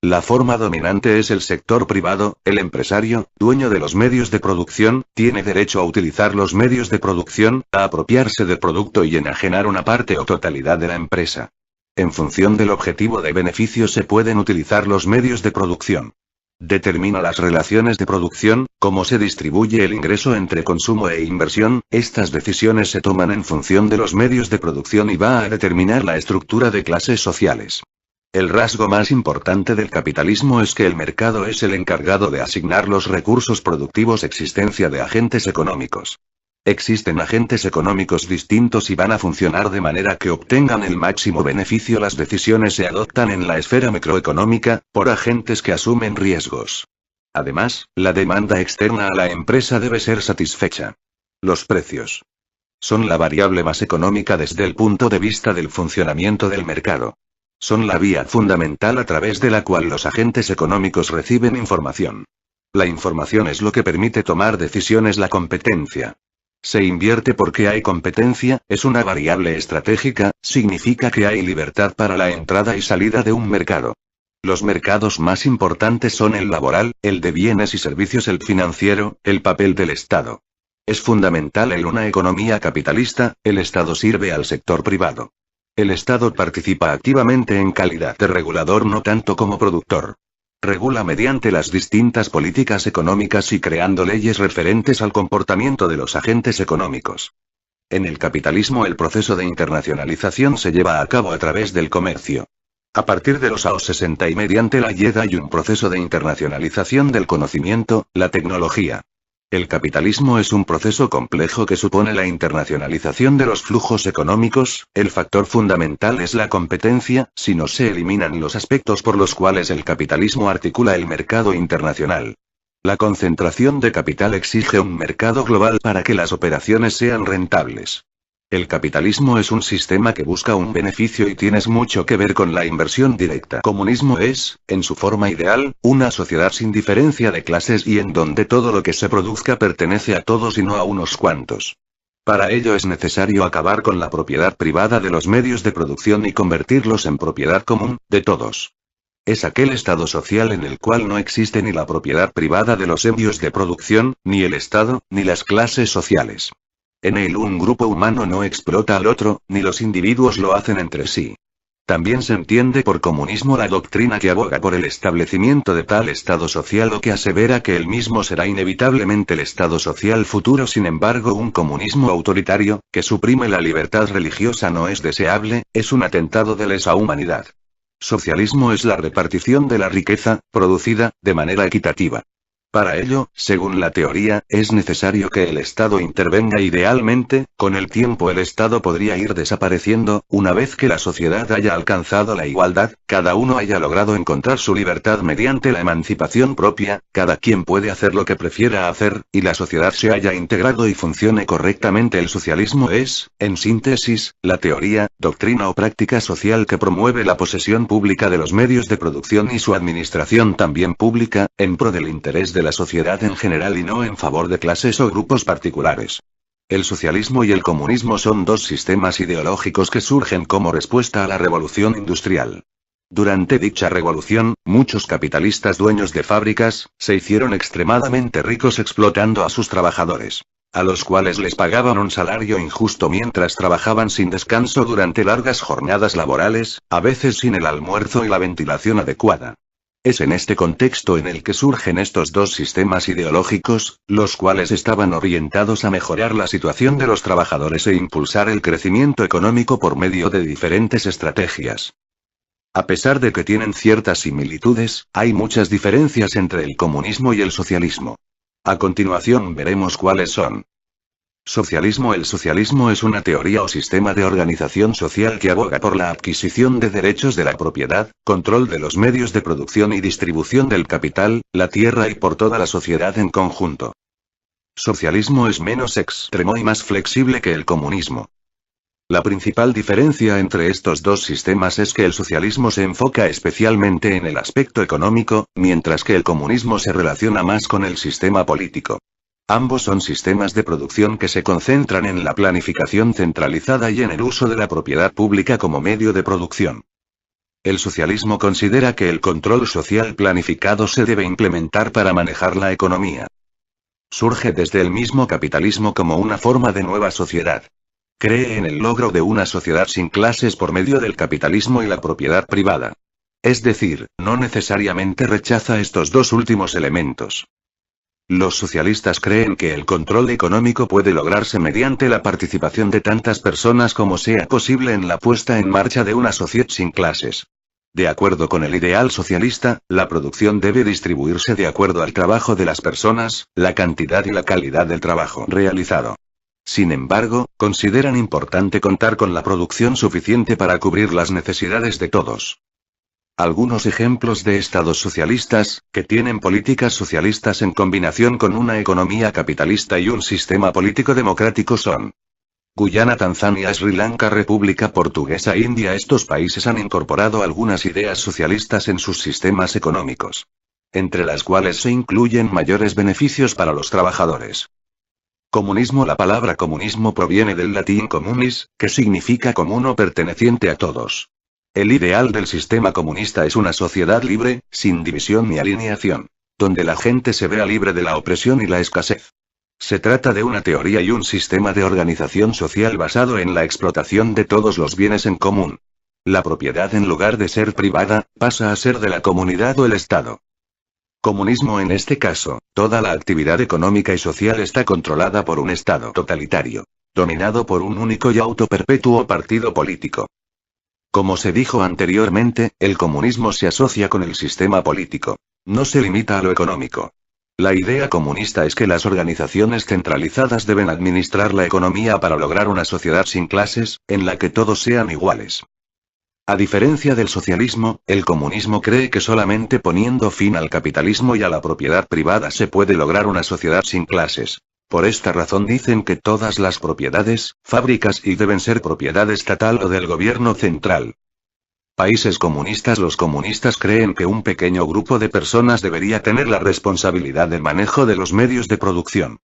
S1: La forma dominante es el sector privado. El empresario, dueño de los medios de producción, tiene derecho a utilizar los medios de producción, a apropiarse del producto y enajenar una parte o totalidad de la empresa. En función del objetivo de beneficio se pueden utilizar los medios de producción. Determina las relaciones de producción, cómo se distribuye el ingreso entre consumo e inversión. Estas decisiones se toman en función de los medios de producción y va a determinar la estructura de clases sociales. El rasgo más importante del capitalismo es que el mercado es el encargado de asignar los recursos productivos. Existencia de agentes económicos. Existen agentes económicos distintos y van a funcionar de manera que obtengan el máximo beneficio. Las decisiones se adoptan en la esfera macroeconómica, por agentes que asumen riesgos. Además, la demanda externa a la empresa debe ser satisfecha. Los precios son la variable más económica desde el punto de vista del funcionamiento del mercado. Son la vía fundamental a través de la cual los agentes económicos reciben información. La información es lo que permite tomar decisiones. La competencia se invierte porque hay competencia, es una variable estratégica, significa que hay libertad para la entrada y salida de un mercado. Los mercados más importantes son el laboral, el de bienes y servicios, el financiero, el papel del Estado. Es fundamental en una economía capitalista, el Estado sirve al sector privado. El Estado participa activamente en calidad de regulador, no tanto como productor. Regula mediante las distintas políticas económicas y creando leyes referentes al comportamiento de los agentes económicos. En el capitalismo el proceso de internacionalización se lleva a cabo a través del comercio. A partir de los años 60 y mediante la YED hay un proceso de internacionalización del conocimiento, la tecnología. El capitalismo es un proceso complejo que supone la internacionalización de los flujos económicos. El factor fundamental es la competencia, si no se eliminan los aspectos por los cuales el capitalismo articula el mercado internacional. La concentración de capital exige un mercado global para que las operaciones sean rentables. El capitalismo es un sistema que busca un beneficio y tiene mucho que ver con la inversión directa. Comunismo es, en su forma ideal, una sociedad sin diferencia de clases y en donde todo lo que se produzca pertenece a todos y no a unos cuantos. Para ello es necesario acabar con la propiedad privada de los medios de producción y convertirlos en propiedad común, de todos. Es aquel estado social en el cual no existe ni la propiedad privada de los medios de producción, ni el Estado, ni las clases sociales. En él un grupo humano no explota al otro, ni los individuos lo hacen entre sí. También se entiende por comunismo la doctrina que aboga por el establecimiento de tal estado social o que asevera que el mismo será inevitablemente el estado social futuro. Sin embargo, un comunismo autoritario, que suprime la libertad religiosa, no es deseable, es un atentado de lesa humanidad. Socialismo es la repartición de la riqueza, producida, de manera equitativa. Para ello, según la teoría, es necesario que el Estado intervenga. Idealmente, con el tiempo el Estado podría ir desapareciendo, una vez que la sociedad haya alcanzado la igualdad, cada uno haya logrado encontrar su libertad mediante la emancipación propia, cada quien puede hacer lo que prefiera hacer, y la sociedad se haya integrado y funcione correctamente. El socialismo es, en síntesis, la teoría, doctrina o práctica social que promueve la posesión pública de los medios de producción y su administración también pública, en pro del interés de la sociedad en general y no en favor de clases o grupos particulares. El socialismo y el comunismo son dos sistemas ideológicos que surgen como respuesta a la revolución industrial. Durante dicha revolución, muchos capitalistas dueños de fábricas, se hicieron extremadamente ricos explotando a sus trabajadores, a los cuales les pagaban un salario injusto mientras trabajaban sin descanso durante largas jornadas laborales, a veces sin el almuerzo y la ventilación adecuada. Es en este contexto en el que surgen estos dos sistemas ideológicos, los cuales estaban orientados a mejorar la situación de los trabajadores e impulsar el crecimiento económico por medio de diferentes estrategias. A pesar de que tienen ciertas similitudes, hay muchas diferencias entre el comunismo y el socialismo. A continuación veremos cuáles son. Socialismo. El socialismo es una teoría o sistema de organización social que aboga por la adquisición de derechos de la propiedad, control de los medios de producción y distribución del capital, la tierra y por toda la sociedad en conjunto. Socialismo es menos extremo y más flexible que el comunismo. La principal diferencia entre estos dos sistemas es que el socialismo se enfoca especialmente en el aspecto económico, mientras que el comunismo se relaciona más con el sistema político. Ambos son sistemas de producción que se concentran en la planificación centralizada y en el uso de la propiedad pública como medio de producción. El socialismo considera que el control social planificado se debe implementar para manejar la economía. Surge desde el mismo capitalismo como una forma de nueva sociedad. Cree en el logro de una sociedad sin clases por medio del capitalismo y la propiedad privada. Es decir, no necesariamente rechaza estos dos últimos elementos. Los socialistas creen que el control económico puede lograrse mediante la participación de tantas personas como sea posible en la puesta en marcha de una sociedad sin clases. De acuerdo con el ideal socialista, la producción debe distribuirse de acuerdo al trabajo de las personas, la cantidad y la calidad del trabajo realizado. Sin embargo, consideran importante contar con la producción suficiente para cubrir las necesidades de todos. Algunos ejemplos de estados socialistas, que tienen políticas socialistas en combinación con una economía capitalista y un sistema político democrático son Guyana, Tanzania, Sri Lanka, República Portuguesa, India. Estos países han incorporado algunas ideas socialistas en sus sistemas económicos, entre las cuales se incluyen mayores beneficios para los trabajadores. Comunismo. La palabra comunismo proviene del latín communis, que significa común o perteneciente a todos. El ideal del sistema comunista es una sociedad libre, sin división ni alineación, donde la gente se vea libre de la opresión y la escasez. Se trata de una teoría y un sistema de organización social basado en la explotación de todos los bienes en común. La propiedad, en lugar de ser privada, pasa a ser de la comunidad o el Estado. Comunismo. En este caso, toda la actividad económica y social está controlada por un Estado totalitario, dominado por un único y autoperpetuo partido político. Como se dijo anteriormente, el comunismo se asocia con el sistema político. No se limita a lo económico. La idea comunista es que las organizaciones centralizadas deben administrar la economía para lograr una sociedad sin clases, en la que todos sean iguales. A diferencia del socialismo, el comunismo cree que solamente poniendo fin al capitalismo y a la propiedad privada se puede lograr una sociedad sin clases. Por esta razón dicen que todas las propiedades, fábricas y deben ser propiedad estatal o del gobierno central. Países comunistas. Los comunistas creen que un pequeño grupo de personas debería tener la responsabilidad del manejo de los medios de producción.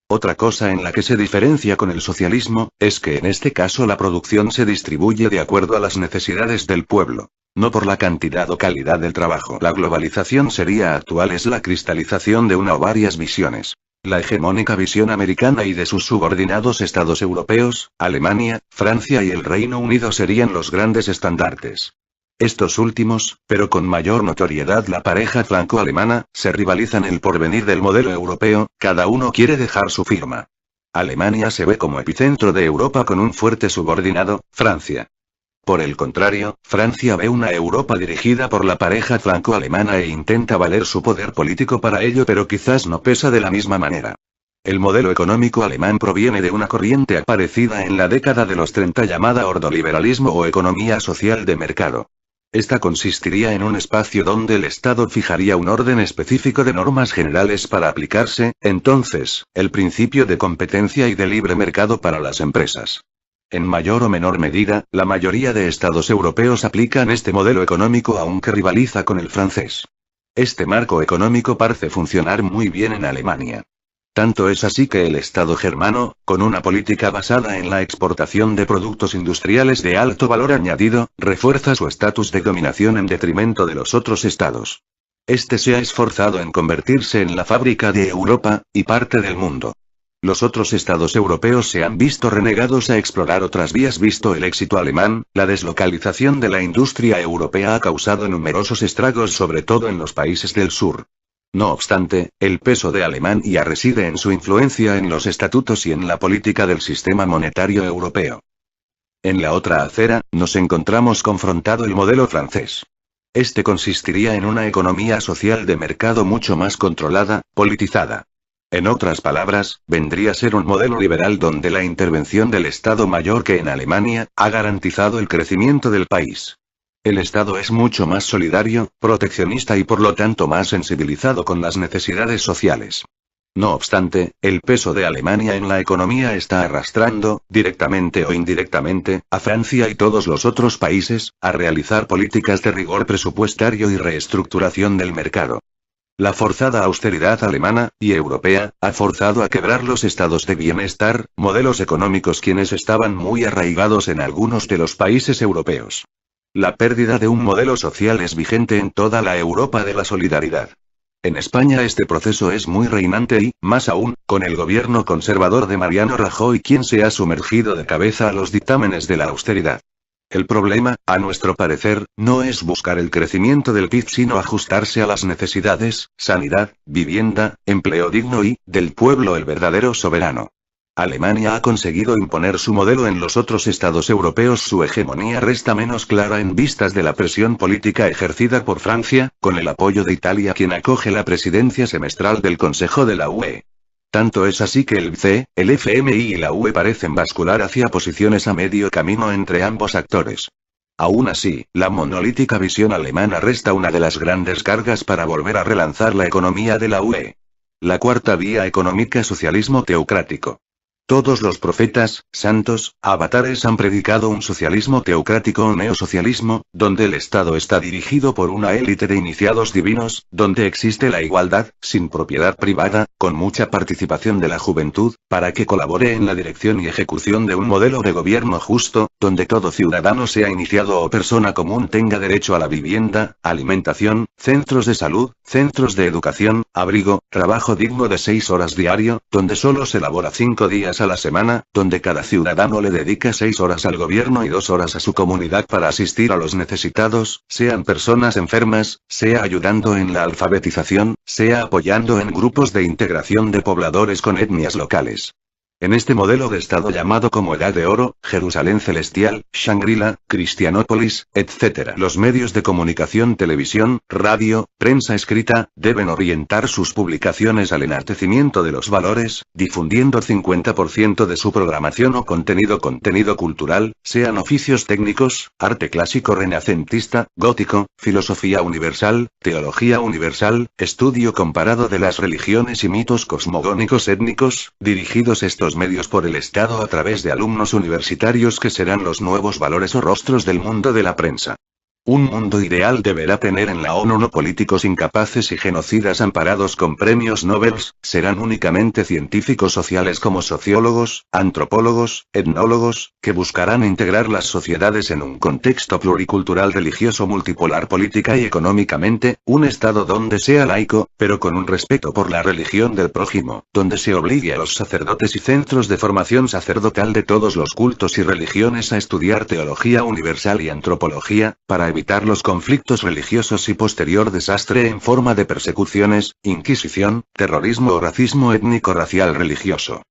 S1: Otra cosa en la que se diferencia con el socialismo, es que en este caso la producción se distribuye de acuerdo a las necesidades del pueblo, no por la cantidad o calidad del trabajo. La globalización sería actual es la cristalización de una o varias visiones. La hegemónica visión americana y de sus subordinados estados europeos, Alemania, Francia y el Reino Unido serían los grandes estandartes. Estos últimos, pero con mayor notoriedad la pareja franco-alemana, se rivalizan el porvenir del modelo europeo, cada uno quiere dejar su firma. Alemania se ve como epicentro de Europa con un fuerte subordinado, Francia. Por el contrario, Francia ve una Europa dirigida por la pareja franco-alemana e intenta valer su poder político para ello, pero quizás no pesa de la misma manera. El modelo económico alemán proviene de una corriente aparecida en la década de los 30 llamada ordoliberalismo o economía social de mercado. Esta consistiría en un espacio donde el Estado fijaría un orden específico de normas generales para aplicarse, entonces, el principio de competencia y de libre mercado para las empresas. En mayor o menor medida, la mayoría de estados europeos aplican este modelo económico aunque rivaliza con el francés. Este marco económico parece funcionar muy bien en Alemania. Tanto es así que el Estado germano, con una política basada en la exportación de productos industriales de alto valor añadido, refuerza su estatus de dominación en detrimento de los otros estados. Este se ha esforzado en convertirse en la fábrica de Europa, y parte del mundo. Los otros estados europeos se han visto renegados a explorar otras vías visto el éxito alemán, la deslocalización de la industria europea ha causado numerosos estragos sobre todo en los países del sur. No obstante, el peso de Alemania reside en su influencia en los estatutos y en la política del sistema monetario europeo. En la otra acera, nos encontramos confrontado el modelo francés. Este consistiría en una economía social de mercado mucho más controlada, politizada. En otras palabras, vendría a ser un modelo liberal donde la intervención del Estado mayor que en Alemania, ha garantizado el crecimiento del país. El Estado es mucho más solidario, proteccionista y por lo tanto más sensibilizado con las necesidades sociales. No obstante, el peso de Alemania en la economía está arrastrando, directamente o indirectamente, a Francia y todos los otros países, a realizar políticas de rigor presupuestario y reestructuración del mercado. La forzada austeridad alemana, y europea, ha forzado a quebrar los estados de bienestar, modelos económicos quienes estaban muy arraigados en algunos de los países europeos. La pérdida de un modelo social es vigente en toda la Europa de la solidaridad. En España este proceso es muy reinante y, más aún, con el gobierno conservador de Mariano Rajoy quien se ha sumergido de cabeza a los dictámenes de la austeridad. El problema, a nuestro parecer, no es buscar el crecimiento del PIB sino ajustarse a las necesidades, sanidad, vivienda, empleo digno y, del pueblo el verdadero soberano. Alemania ha conseguido imponer su modelo en los otros estados europeos. Su hegemonía resta menos clara en vistas de la presión política ejercida por Francia, con el apoyo de Italia quien acoge la presidencia semestral del Consejo de la UE. Tanto es así que el BCE, el FMI y la UE parecen bascular hacia posiciones a medio camino entre ambos actores. Aún así, la monolítica visión alemana resta una de las grandes cargas para volver a relanzar la economía de la UE. La cuarta vía económica: socialismo teocrático. Todos los profetas, santos, avatares han predicado un socialismo teocrático o neosocialismo, donde el Estado está dirigido por una élite de iniciados divinos, donde existe la igualdad, sin propiedad privada, con mucha participación de la juventud, para que colabore en la dirección y ejecución de un modelo de gobierno justo, donde todo ciudadano sea iniciado o persona común tenga derecho a la vivienda, alimentación, centros de salud, centros de educación, abrigo, trabajo digno de 6 horas diario, donde solo se labora 5 días a la semana, donde cada ciudadano le dedica 6 horas al gobierno y 2 horas a su comunidad para asistir a los necesitados, sean personas enfermas, sea ayudando en la alfabetización, sea apoyando en grupos de integración de pobladores con etnias locales. En este modelo de Estado llamado como Edad de Oro, Jerusalén Celestial, Shangri-La, Cristianópolis, etc., los medios de comunicación, televisión, radio, prensa escrita, deben orientar sus publicaciones al enaltecimiento de los valores, difundiendo 50% de su programación o contenido cultural, sean oficios técnicos, arte clásico renacentista, gótico, filosofía universal, teología universal, estudio comparado de las religiones y mitos cosmogónicos étnicos, dirigidos estos medios por el Estado a través de alumnos universitarios que serán los nuevos valores o rostros del mundo de la prensa. Un mundo ideal deberá tener en la ONU no políticos incapaces y genocidas amparados con premios Nobel, serán únicamente científicos sociales como sociólogos, antropólogos, etnólogos, que buscarán integrar las sociedades en un contexto pluricultural religioso multipolar política y económicamente, un Estado donde sea laico, pero con un respeto por la religión del prójimo, donde se obligue a los sacerdotes y centros de formación sacerdotal de todos los cultos y religiones a estudiar teología universal y antropología, para evitar los conflictos religiosos y posterior desastre en forma de persecuciones, inquisición, terrorismo o racismo étnico-racial religioso.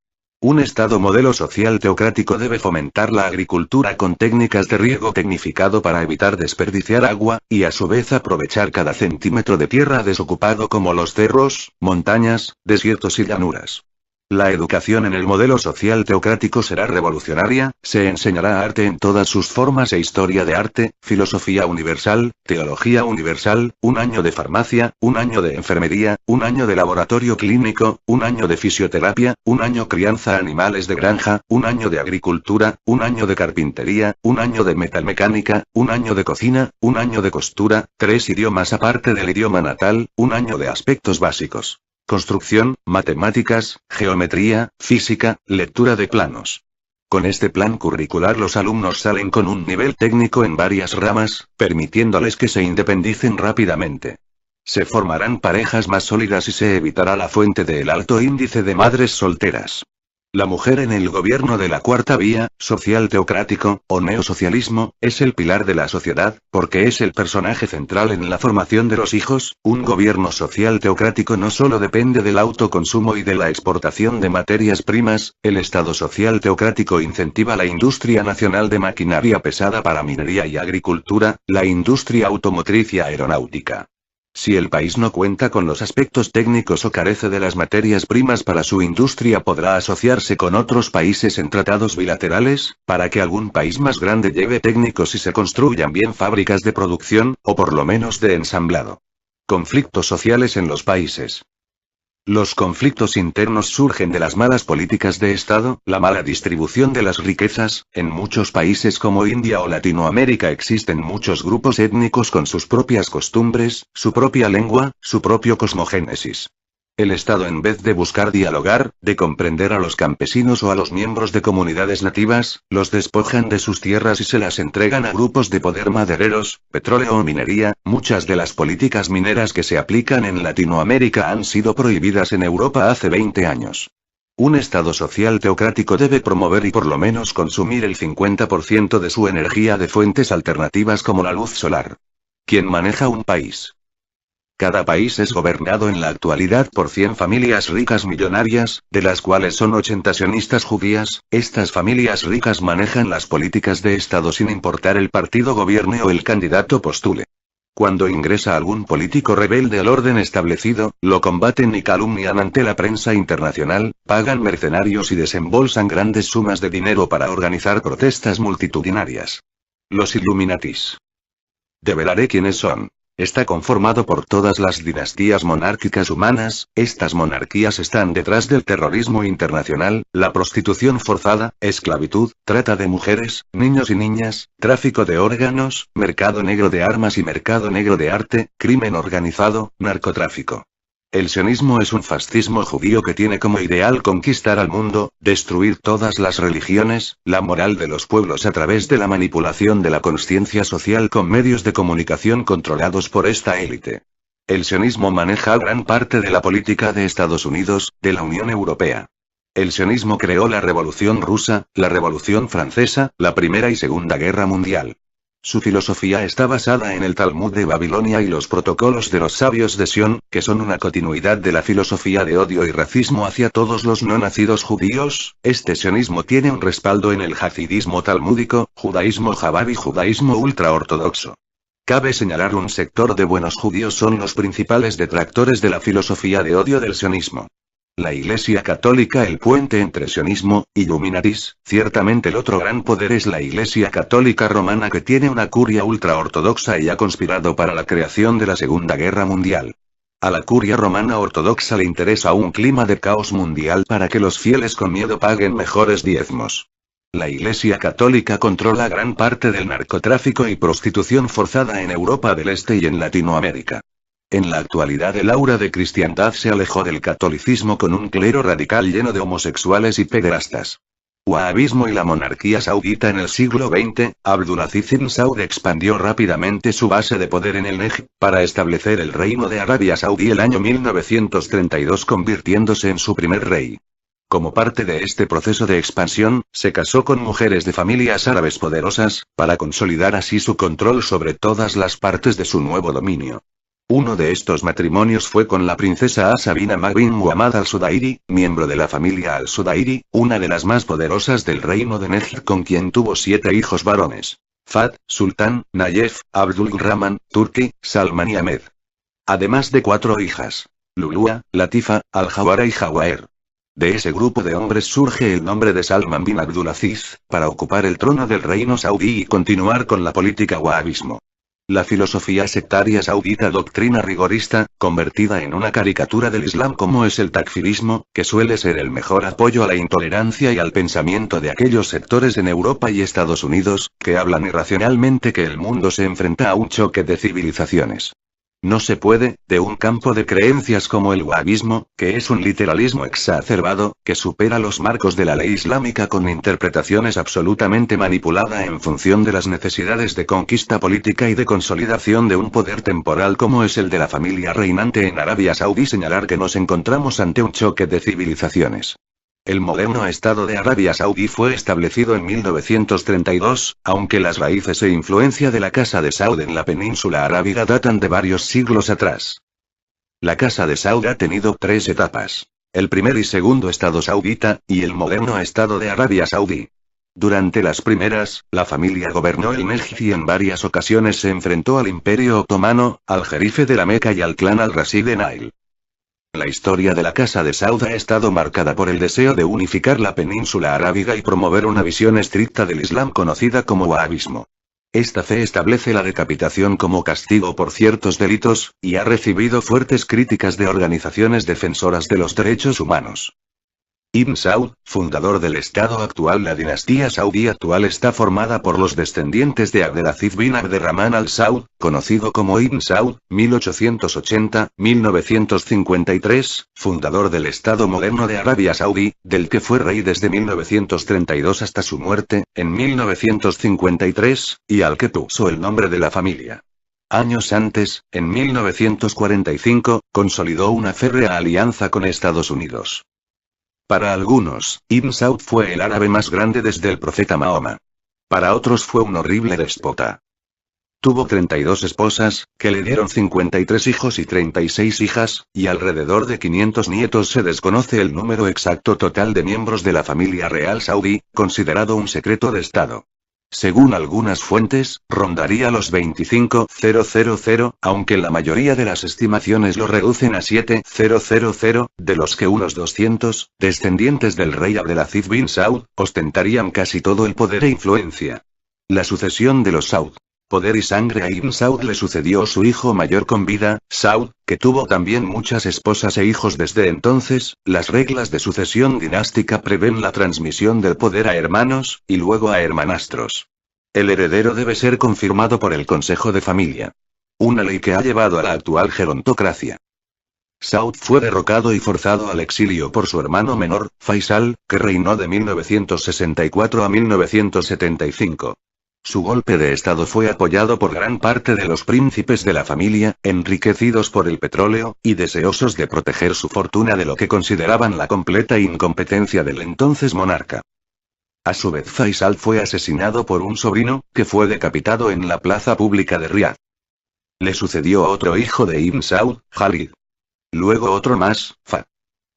S1: Un Estado modelo social teocrático debe fomentar la agricultura con técnicas de riego tecnificado para evitar desperdiciar agua, y a su vez aprovechar cada centímetro de tierra desocupado como los cerros, montañas, desiertos y llanuras. La educación en el modelo social teocrático será revolucionaria, se enseñará arte en todas sus formas e historia de arte, filosofía universal, teología universal, un año de farmacia, un año de enfermería, un año de laboratorio clínico, un año de fisioterapia, un año crianza animales de granja, un año de agricultura, un año de carpintería, un año de metalmecánica, un año de cocina, un año de costura, 3 idiomas aparte del idioma natal, un año de aspectos básicos. Construcción, matemáticas, geometría, física, lectura de planos. Con este plan curricular los alumnos salen con un nivel técnico en varias ramas, permitiéndoles que se independicen rápidamente. Se formarán parejas más sólidas y se evitará la fuente del alto índice de madres solteras. La mujer en el gobierno de la cuarta vía, social teocrático, o neosocialismo, es el pilar de la sociedad, porque es el personaje central en la formación de los hijos. Un gobierno social teocrático no solo depende del autoconsumo y de la exportación de materias primas, el Estado social teocrático incentiva la industria nacional de maquinaria pesada para minería y agricultura, la industria automotriz y aeronáutica. Si el país no cuenta con los aspectos técnicos o carece de las materias primas para su industria, podrá asociarse con otros países en tratados bilaterales, para que algún país más grande lleve técnicos y se construyan bien fábricas de producción, o por lo menos de ensamblado. Conflictos sociales en los países. Los conflictos internos surgen de las malas políticas de Estado, la mala distribución de las riquezas. En muchos países como India o Latinoamérica existen muchos grupos étnicos con sus propias costumbres, su propia lengua, su propio cosmogénesis. El Estado, en vez de buscar dialogar, de comprender a los campesinos o a los miembros de comunidades nativas, los despojan de sus tierras y se las entregan a grupos de poder madereros, petróleo o minería. Muchas de las políticas mineras que se aplican en Latinoamérica han sido prohibidas en Europa hace 20 años. Un Estado social teocrático debe promover y por lo menos consumir el 50% de su energía de fuentes alternativas como la luz solar. ¿Quién maneja un país? Cada país es gobernado en la actualidad por 100 familias ricas millonarias, de las cuales son 80 sionistas judías. Estas familias ricas manejan las políticas de Estado sin importar el partido gobierne o el candidato postule. Cuando ingresa algún político rebelde al orden establecido, lo combaten y calumnian ante la prensa internacional, pagan mercenarios y desembolsan grandes sumas de dinero para organizar protestas multitudinarias. Los Illuminatis. Develaré quiénes son. Está conformado por todas las dinastías monárquicas humanas. Estas monarquías están detrás del terrorismo internacional, la prostitución forzada, esclavitud, trata de mujeres, niños y niñas, tráfico de órganos, mercado negro de armas y mercado negro de arte, crimen organizado, narcotráfico. El sionismo es un fascismo judío que tiene como ideal conquistar al mundo, destruir todas las religiones, la moral de los pueblos a través de la manipulación de la consciencia social con medios de comunicación controlados por esta élite. El sionismo maneja gran parte de la política de Estados Unidos, de la Unión Europea. El sionismo creó la Revolución Rusa, la Revolución Francesa, la Primera y Segunda Guerra Mundial. Su filosofía está basada en el Talmud de Babilonia y los protocolos de los sabios de Sion, que son una continuidad de la filosofía de odio y racismo hacia todos los no nacidos judíos. Este sionismo tiene un respaldo en el hafidismo talmúdico, judaísmo jabad y judaísmo ultraortodoxo. Cabe señalar un sector de buenos judíos son los principales detractores de la filosofía de odio del sionismo. La Iglesia Católica, el puente entre sionismo y Illuminatis. Ciertamente el otro gran poder es la Iglesia Católica Romana, que tiene una curia ultraortodoxa y ha conspirado para la creación de la Segunda Guerra Mundial. A la curia romana ortodoxa le interesa un clima de caos mundial para que los fieles con miedo paguen mejores diezmos. La Iglesia Católica controla gran parte del narcotráfico y prostitución forzada en Europa del Este y en Latinoamérica. En la actualidad el aura de cristiandad se alejó del catolicismo con un clero radical lleno de homosexuales y pederastas. Wahabismo y la monarquía saudita. En el siglo XX, Abdulaziz ibn Saud expandió rápidamente su base de poder en el Negev, para establecer el reino de Arabia Saudí el año 1932, convirtiéndose en su primer rey. Como parte de este proceso de expansión, se casó con mujeres de familias árabes poderosas, para consolidar así su control sobre todas las partes de su nuevo dominio. Uno de estos matrimonios fue con la princesa Asa bin Hamad bin Muhammad al-Sudairi, miembro de la familia al-Sudairi, una de las más poderosas del reino de Negev, con quien tuvo 7 hijos varones: Fahd, Sultán, Nayef, Abdul Rahman, Turki, Salman y Ahmed. Además de 4 hijas: Lulua, Latifa, Al-Jawara y Jawaher. De ese grupo de hombres surge el nombre de Salman bin Abdulaziz, para ocupar el trono del reino saudí y continuar con la política wahabismo. La filosofía sectaria saudita, doctrina rigorista, convertida en una caricatura del Islam como es el takfirismo, que suele ser el mejor apoyo a la intolerancia y al pensamiento de aquellos sectores en Europa y Estados Unidos, que hablan irracionalmente que el mundo se enfrenta a un choque de civilizaciones. No se puede, de un campo de creencias como el wahabismo, que es un literalismo exacerbado, que supera los marcos de la ley islámica con interpretaciones absolutamente manipulada en función de las necesidades de conquista política y de consolidación de un poder temporal como es el de la familia reinante en Arabia Saudí, señalar que nos encontramos ante un choque de civilizaciones. El moderno Estado de Arabia Saudí fue establecido en 1932, aunque las raíces e influencia de la Casa de Saud en la península arábiga datan de varios siglos atrás. La Casa de Saud ha tenido 3 etapas: el primer y segundo Estado saudita, y el moderno Estado de Arabia Saudí. Durante las primeras, la familia gobernó el Negev y en varias ocasiones se enfrentó al Imperio Otomano, al jerife de la Meca y al clan al-Rashid de Nail. La historia de la Casa de Saud ha estado marcada por el deseo de unificar la península arábiga y promover una visión estricta del Islam conocida como wahabismo. Esta fe establece la decapitación como castigo por ciertos delitos, y ha recibido fuertes críticas de organizaciones defensoras de los derechos humanos. Ibn Saud, fundador del Estado actual. La dinastía saudí actual está formada por los descendientes de Abdelaziz bin Abderrahman al-Saud, conocido como Ibn Saud, 1880-1953, fundador del Estado moderno de Arabia Saudí, del que fue rey desde 1932 hasta su muerte, en 1953, y al que puso el nombre de la familia. Años antes, en 1945, consolidó una férrea alianza con Estados Unidos. Para algunos, Ibn Saud fue el árabe más grande desde el profeta Mahoma. Para otros fue un horrible déspota. Tuvo 32 esposas, que le dieron 53 hijos y 36 hijas, y alrededor de 500 nietos. Se desconoce el número exacto total de miembros de la familia real saudí, considerado un secreto de Estado. Según algunas fuentes, rondaría los 25.000, aunque la mayoría de las estimaciones lo reducen a 7.000, de los que unos 200, descendientes del rey Abdelaziz bin Saud, ostentarían casi todo el poder e influencia. La sucesión de los Saud. Poder y sangre. A Ibn Saud le sucedió su hijo mayor con vida, Saud, que tuvo también muchas esposas e hijos desde entonces. Las reglas de sucesión dinástica prevén la transmisión del poder a hermanos, y luego a hermanastros. El heredero debe ser confirmado por el Consejo de Familia. Una ley que ha llevado a la actual gerontocracia. Saud fue derrocado y forzado al exilio por su hermano menor, Faisal, que reinó de 1964 a 1975. Su golpe de estado fue apoyado por gran parte de los príncipes de la familia, enriquecidos por el petróleo, y deseosos de proteger su fortuna de lo que consideraban la completa incompetencia del entonces monarca. A su vez, Faisal fue asesinado por un sobrino, que fue decapitado en la plaza pública de Riad. Le sucedió otro hijo de Ibn Saud, Khalid. Luego otro más, Fahd.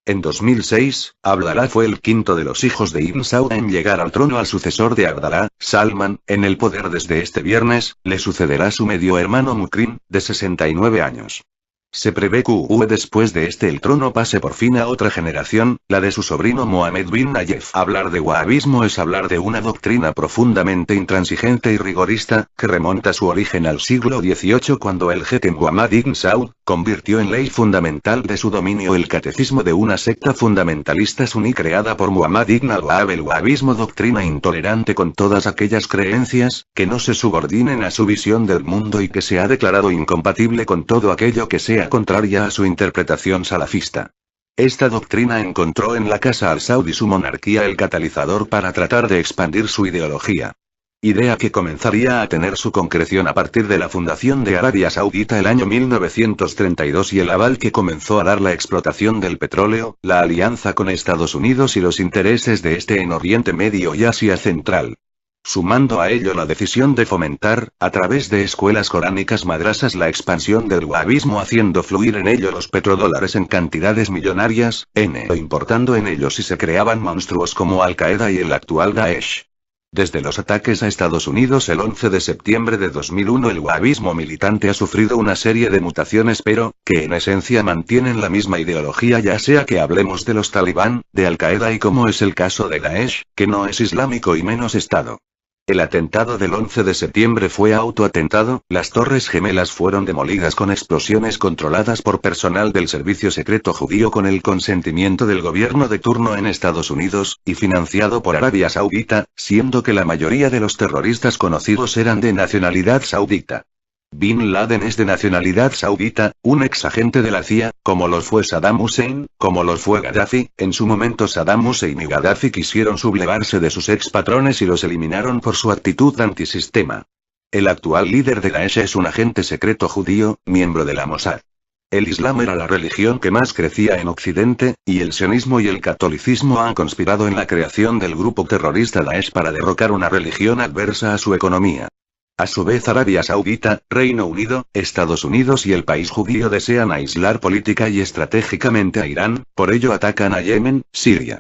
S1: En 2006, Abdalá fue el quinto de los hijos de Ibn Saud en llegar al trono. Al sucesor de Abdalá, Salman, en el poder desde este viernes, le sucederá su medio hermano Mukrim, de 69 años. Se prevé que después de el trono pase por fin a otra generación, la de su sobrino Mohammed bin Nayef. Hablar de wahabismo es hablar de una doctrina profundamente intransigente y rigorista, que remonta su origen al siglo XVIII cuando el jeque Muhammad ibn Saud convirtió en ley fundamental de su dominio el catecismo de una secta fundamentalista suní creada por Muhammad ibn al-Wahhab. El wahabismo, doctrina intolerante con todas aquellas creencias que no se subordinen a su visión del mundo y que se ha declarado incompatible con todo aquello que sea contraria a su interpretación salafista. Esta doctrina encontró en la casa al-Saud y su monarquía el catalizador para tratar de expandir su ideología. Idea que comenzaría a tener su concreción a partir de la fundación de Arabia Saudita el año 1932 y el aval que comenzó a dar la explotación del petróleo, la alianza con Estados Unidos y los intereses de este en Oriente Medio y Asia Central. Sumando a ello la decisión de fomentar, a través de escuelas coránicas madrasas, la expansión del wahabismo, haciendo fluir en ello los petrodólares en cantidades millonarias, o importando en ellos y se creaban monstruos como Al-Qaeda y el actual Daesh. Desde los ataques a Estados Unidos el 11 de septiembre de 2001 el wahabismo militante ha sufrido una serie de mutaciones pero, que en esencia mantienen la misma ideología, ya sea que hablemos de los talibán, de Al-Qaeda y como es el caso de Daesh, que no es islámico y menos Estado. El atentado del 11 de septiembre fue autoatentado, las Torres Gemelas fueron demolidas con explosiones controladas por personal del servicio secreto judío con el consentimiento del gobierno de turno en Estados Unidos, y financiado por Arabia Saudita, siendo que la mayoría de los terroristas conocidos eran de nacionalidad saudita. Bin Laden es de nacionalidad saudita, un ex agente de la CIA, como los fue Saddam Hussein, como los fue Gaddafi. En su momento Saddam Hussein y Gaddafi quisieron sublevarse de sus ex patrones y los eliminaron por su actitud antisistema. El actual líder de Daesh es un agente secreto judío, miembro de la Mossad. El Islam era la religión que más crecía en Occidente, y el sionismo y el catolicismo han conspirado en la creación del grupo terrorista Daesh para derrocar una religión adversa a su economía. A su vez Arabia Saudita, Reino Unido, Estados Unidos y el país judío desean aislar política y estratégicamente a Irán, por ello atacan a Yemen, Siria.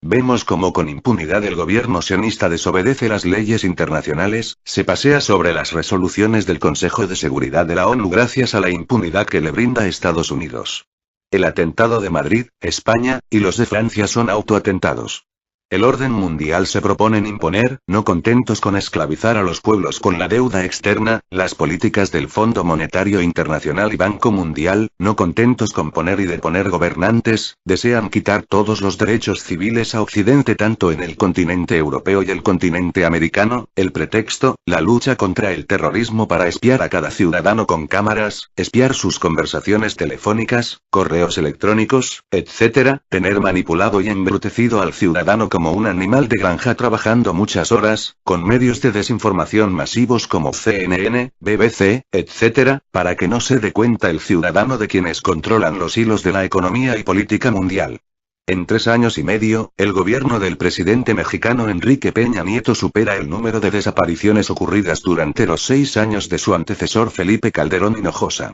S1: Vemos cómo con impunidad el gobierno sionista desobedece las leyes internacionales, se pasea sobre las resoluciones del Consejo de Seguridad de la ONU gracias a la impunidad que le brinda Estados Unidos. El atentado de Madrid, España, y los de Francia son autoatentados. El orden mundial se proponen imponer, no contentos con esclavizar a los pueblos con la deuda externa, las políticas del Fondo Monetario Internacional y Banco Mundial, no contentos con poner y deponer gobernantes, desean quitar todos los derechos civiles a Occidente tanto en el continente europeo y el continente americano, el pretexto, la lucha contra el terrorismo para espiar a cada ciudadano con cámaras, espiar sus conversaciones telefónicas, correos electrónicos, etc., tener manipulado y embrutecido al ciudadano como un animal de granja trabajando muchas horas, con medios de desinformación masivos como CNN, BBC, etc., para que no se dé cuenta el ciudadano de quienes controlan los hilos de la economía y política mundial. En 3 años y medio, el gobierno del presidente mexicano Enrique Peña Nieto supera el número de desapariciones ocurridas durante los 6 años de su antecesor Felipe Calderón Hinojosa.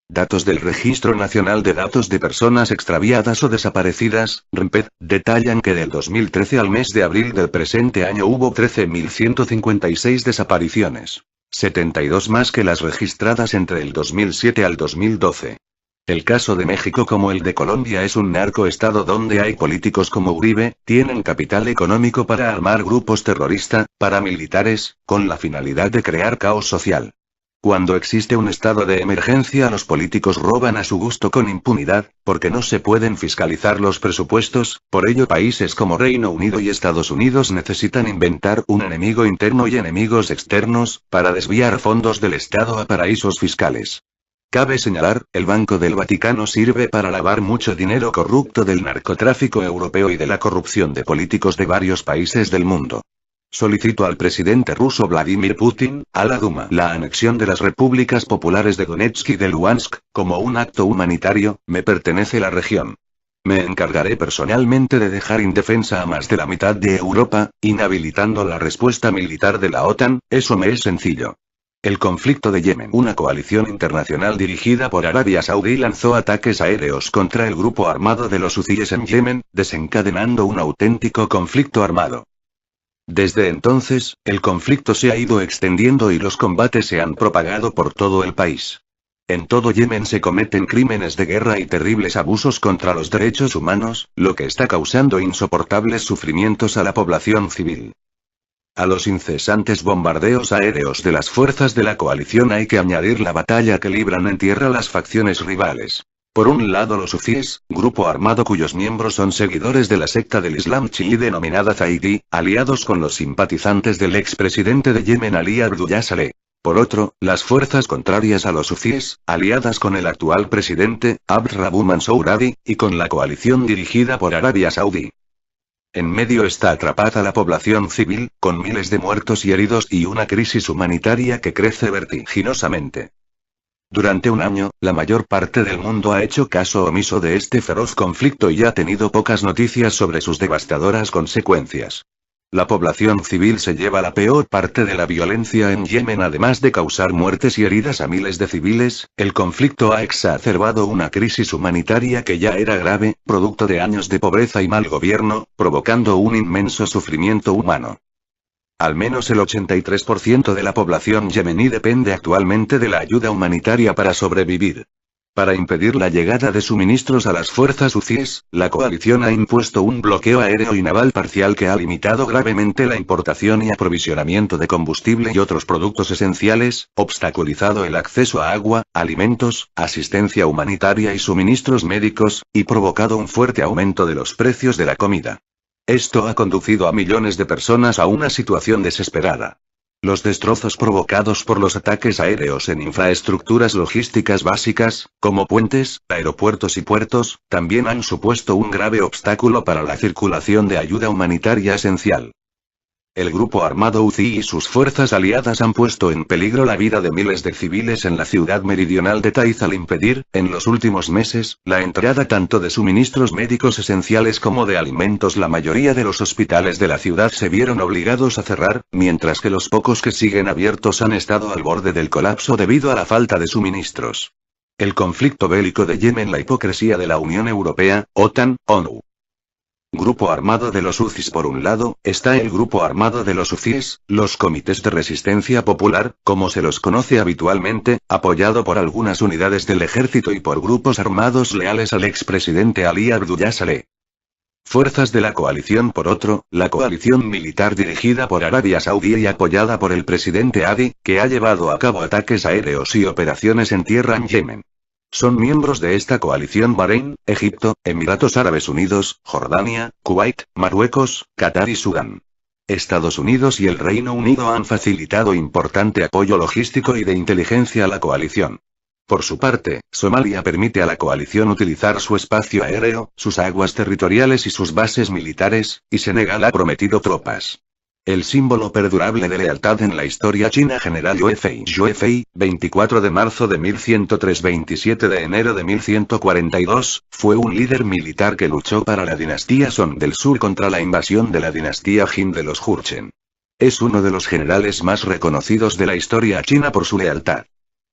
S1: Datos del Registro Nacional de Datos de Personas Extraviadas o Desaparecidas, RENPED, detallan que del 2013 al mes de abril del presente año hubo 13.156 desapariciones. 72 más que las registradas entre el 2007 al 2012. El caso de México como el de Colombia es un narcoestado donde hay políticos como Uribe, tienen capital económico para armar grupos terroristas, paramilitares, con la finalidad de crear caos social. Cuando existe un estado de emergencia los políticos roban a su gusto con impunidad, porque no se pueden fiscalizar los presupuestos, por ello países como Reino Unido y Estados Unidos necesitan inventar un enemigo interno y enemigos externos, para desviar fondos del Estado a paraísos fiscales. Cabe señalar, el Banco del Vaticano sirve para lavar mucho dinero corrupto del narcotráfico europeo y de la corrupción de políticos de varios países del mundo. Solicito al presidente ruso Vladimir Putin, a la Duma, la anexión de las repúblicas populares de Donetsk y de Luhansk, como un acto humanitario, me pertenece la región. Me encargaré personalmente de dejar indefensa a más de la mitad de Europa, inhabilitando la respuesta militar de la OTAN, eso me es sencillo. El conflicto de Yemen. Una coalición internacional dirigida por Arabia Saudí lanzó ataques aéreos contra el grupo armado de los hutíes en Yemen, desencadenando un auténtico conflicto armado. Desde entonces, el conflicto se ha ido extendiendo y los combates se han propagado por todo el país. En todo Yemen se cometen crímenes de guerra y terribles abusos contra los derechos humanos, lo que está causando insoportables sufrimientos a la población civil. A los incesantes bombardeos aéreos de las fuerzas de la coalición hay que añadir la batalla que libran en tierra las facciones rivales. Por un lado los hufíes, grupo armado cuyos miembros son seguidores de la secta del Islam chií denominada Zaidí, aliados con los simpatizantes del expresidente de Yemen Ali Abdullah Saleh. Por otro, las fuerzas contrarias a los hufíes, aliadas con el actual presidente, Abd Rabbu Mansour Hadi, y con la coalición dirigida por Arabia Saudí. En medio está atrapada la población civil, con miles de muertos y heridos y una crisis humanitaria que crece vertiginosamente. Durante un año, la mayor parte del mundo ha hecho caso omiso de este feroz conflicto y ha tenido pocas noticias sobre sus devastadoras consecuencias. La población civil se lleva la peor parte de la violencia en Yemen. Además de causar muertes y heridas a miles de civiles, el conflicto ha exacerbado una crisis humanitaria que ya era grave, producto de años de pobreza y mal gobierno, provocando un inmenso sufrimiento humano. Al menos el 83% de la población yemení depende actualmente de la ayuda humanitaria para sobrevivir. Para impedir la llegada de suministros a las fuerzas hutíes, la coalición ha impuesto un bloqueo aéreo y naval parcial que ha limitado gravemente la importación y aprovisionamiento de combustible y otros productos esenciales, obstaculizado el acceso a agua, alimentos, asistencia humanitaria y suministros médicos, y provocado un fuerte aumento de los precios de la comida. Esto ha conducido a millones de personas a una situación desesperada. Los destrozos provocados por los ataques aéreos en infraestructuras logísticas básicas, como puentes, aeropuertos y puertos, también han supuesto un grave obstáculo para la circulación de ayuda humanitaria esencial. El grupo armado Houthi y sus fuerzas aliadas han puesto en peligro la vida de miles de civiles en la ciudad meridional de Taiz al impedir, en los últimos meses, la entrada tanto de suministros médicos esenciales como de alimentos. La mayoría de los hospitales de la ciudad se vieron obligados a cerrar, mientras que los pocos que siguen abiertos han estado al borde del colapso debido a la falta de suministros. El conflicto bélico de Yemen. La hipocresía de la Unión Europea, OTAN, ONU. Grupo armado de los Houthis. Por un lado, está el grupo armado de los hufíes, los comités de resistencia popular, como se los conoce habitualmente, apoyado por algunas unidades del ejército y por grupos armados leales al expresidente Ali Abdullah Saleh. Fuerzas de la coalición. Por otro, la coalición militar dirigida por Arabia Saudí y apoyada por el presidente Hadi, que ha llevado a cabo ataques aéreos y operaciones en tierra en Yemen. Son miembros de esta coalición Bahrein, Egipto, Emiratos Árabes Unidos, Jordania, Kuwait, Marruecos, Qatar y Sudán. Estados Unidos y el Reino Unido han facilitado importante apoyo logístico y de inteligencia a la coalición. Por su parte, Somalia permite a la coalición utilizar su espacio aéreo, sus aguas territoriales y sus bases militares, y Senegal ha prometido tropas. El símbolo perdurable de lealtad en la historia china. General Yue Fei, 24 de marzo de 1103 – 27 de enero de 1142, fue un líder militar que luchó para la dinastía Song del Sur contra la invasión de la dinastía Jin de los Jurchen. Es uno de los generales más reconocidos de la historia china por su lealtad.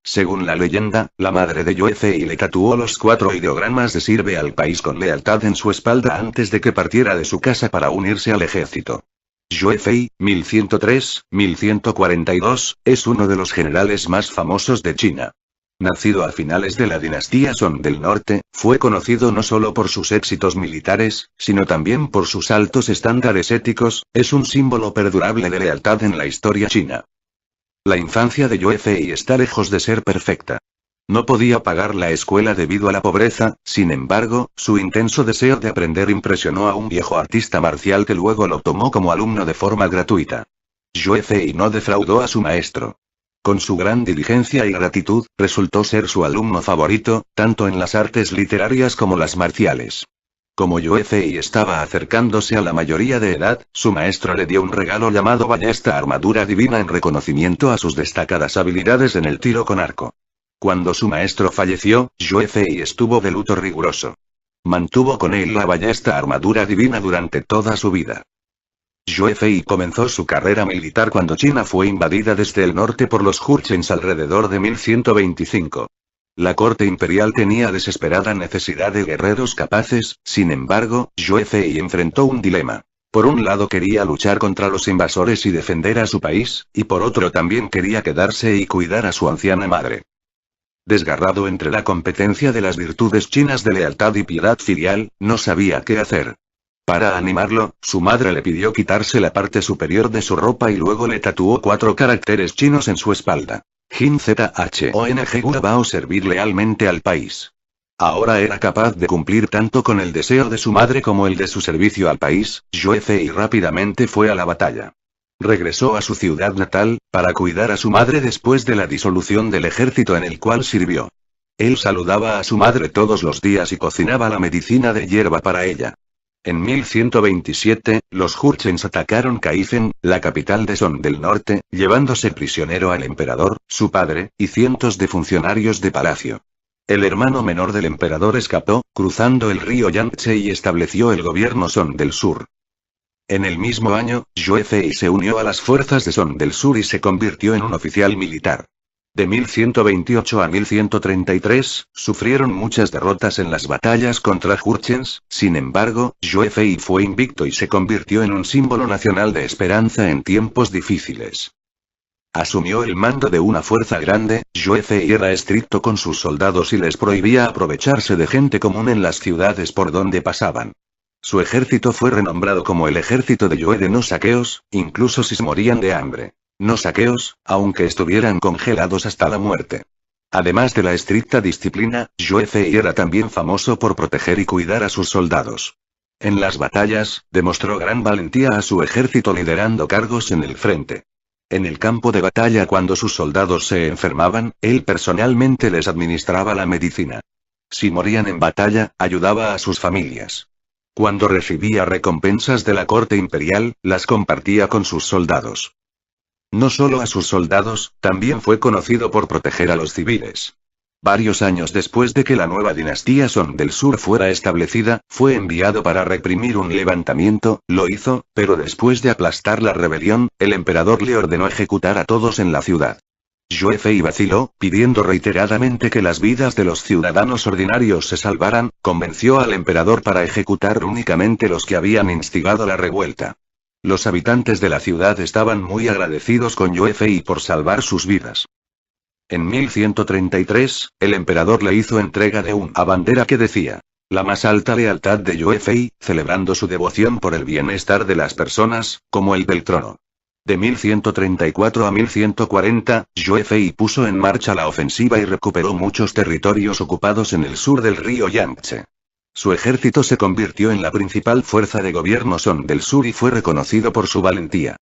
S1: Según la leyenda, la madre de Yue Fei le tatuó los 4 ideogramas de "Sirve al país con lealtad" en su espalda antes de que partiera de su casa para unirse al ejército. Yue Fei, 1103-1142, es uno de los generales más famosos de China. Nacido a finales de la dinastía Song del Norte, fue conocido no solo por sus éxitos militares, sino también por sus altos estándares éticos. Es un símbolo perdurable de lealtad en la historia china. La infancia de Yue Fei está lejos de ser perfecta. No podía pagar la escuela debido a la pobreza, sin embargo, su intenso deseo de aprender impresionó a un viejo artista marcial que luego lo tomó como alumno de forma gratuita. Yue Fei no defraudó a su maestro. Con su gran diligencia y gratitud, resultó ser su alumno favorito, tanto en las artes literarias como las marciales. Como Yue Fei estaba acercándose a la mayoría de edad, su maestro le dio un regalo llamado ballesta armadura divina en reconocimiento a sus destacadas habilidades en el tiro con arco. Cuando su maestro falleció, Yue Fei estuvo de luto riguroso. Mantuvo con él la ballesta armadura divina durante toda su vida. Yue Fei comenzó su carrera militar cuando China fue invadida desde el norte por los Jurchens alrededor de 1125. La corte imperial tenía desesperada necesidad de guerreros capaces. Sin embargo, Yue Fei enfrentó un dilema. Por un lado quería luchar contra los invasores y defender a su país, y por otro también quería quedarse y cuidar a su anciana madre. desgarrado entre la competencia de las virtudes chinas de lealtad y piedad filial, no sabía qué hacer. Para animarlo, su madre le pidió quitarse la parte superior de su ropa y luego le tatuó 4 caracteres chinos en su espalda. Jin Zhong Bao, servir lealmente al país. Ahora era capaz de cumplir tanto con el deseo de su madre como el de su servicio al país. Yue Fei rápidamente fue a la batalla. Regresó a su ciudad natal, para cuidar a su madre después de la disolución del ejército en el cual sirvió. Él saludaba a su madre todos los días y cocinaba la medicina de hierba para ella. En 1127, los Jurchens atacaron Kaifen, la capital de Song del Norte, llevándose prisionero al emperador, su padre, y cientos de funcionarios de palacio. El hermano menor del emperador escapó, cruzando el río Yangtze y estableció el gobierno Song del Sur. En el mismo año, Yue Fei se unió a las fuerzas de Song del Sur y se convirtió en un oficial militar. De 1128 a 1133, sufrieron muchas derrotas en las batallas contra Jurchens, sin embargo, Yue Fei fue invicto y se convirtió en un símbolo nacional de esperanza en tiempos difíciles. Asumió el mando de una fuerza grande. Yue Fei era estricto con sus soldados y les prohibía aprovecharse de gente común en las ciudades por donde pasaban. Su ejército fue renombrado como el ejército de Yue de no saqueos, incluso si morían de hambre. No saqueos, aunque estuvieran congelados hasta la muerte. Además de la estricta disciplina, Yue Fei era también famoso por proteger y cuidar a sus soldados. En las batallas, demostró gran valentía a su ejército liderando cargos en el frente. En el campo de batalla, cuando sus soldados se enfermaban, él personalmente les administraba la medicina. Si morían en batalla, ayudaba a sus familias. Cuando recibía recompensas de la corte imperial, las compartía con sus soldados. No solo a sus soldados, también fue conocido por proteger a los civiles. Varios años después de que la nueva dinastía Song del Sur fuera establecida, fue enviado para reprimir un levantamiento. Lo hizo, pero después de aplastar la rebelión, el emperador le ordenó ejecutar a todos en la ciudad. Yue Fei vaciló, pidiendo reiteradamente que las vidas de los ciudadanos ordinarios se salvaran, convenció al emperador para ejecutar únicamente los que habían instigado la revuelta. Los habitantes de la ciudad estaban muy agradecidos con Yue Fei por salvar sus vidas. En 1133, el emperador le hizo entrega de una bandera que decía: la más alta lealtad de Yue Fei, celebrando su devoción por el bienestar de las personas, como el del trono. De 1134 a 1140, Yue Fei puso en marcha la ofensiva y recuperó muchos territorios ocupados en el sur del río Yangtze. Su ejército se convirtió en la principal fuerza de gobierno Song del Sur y fue reconocido por su valentía.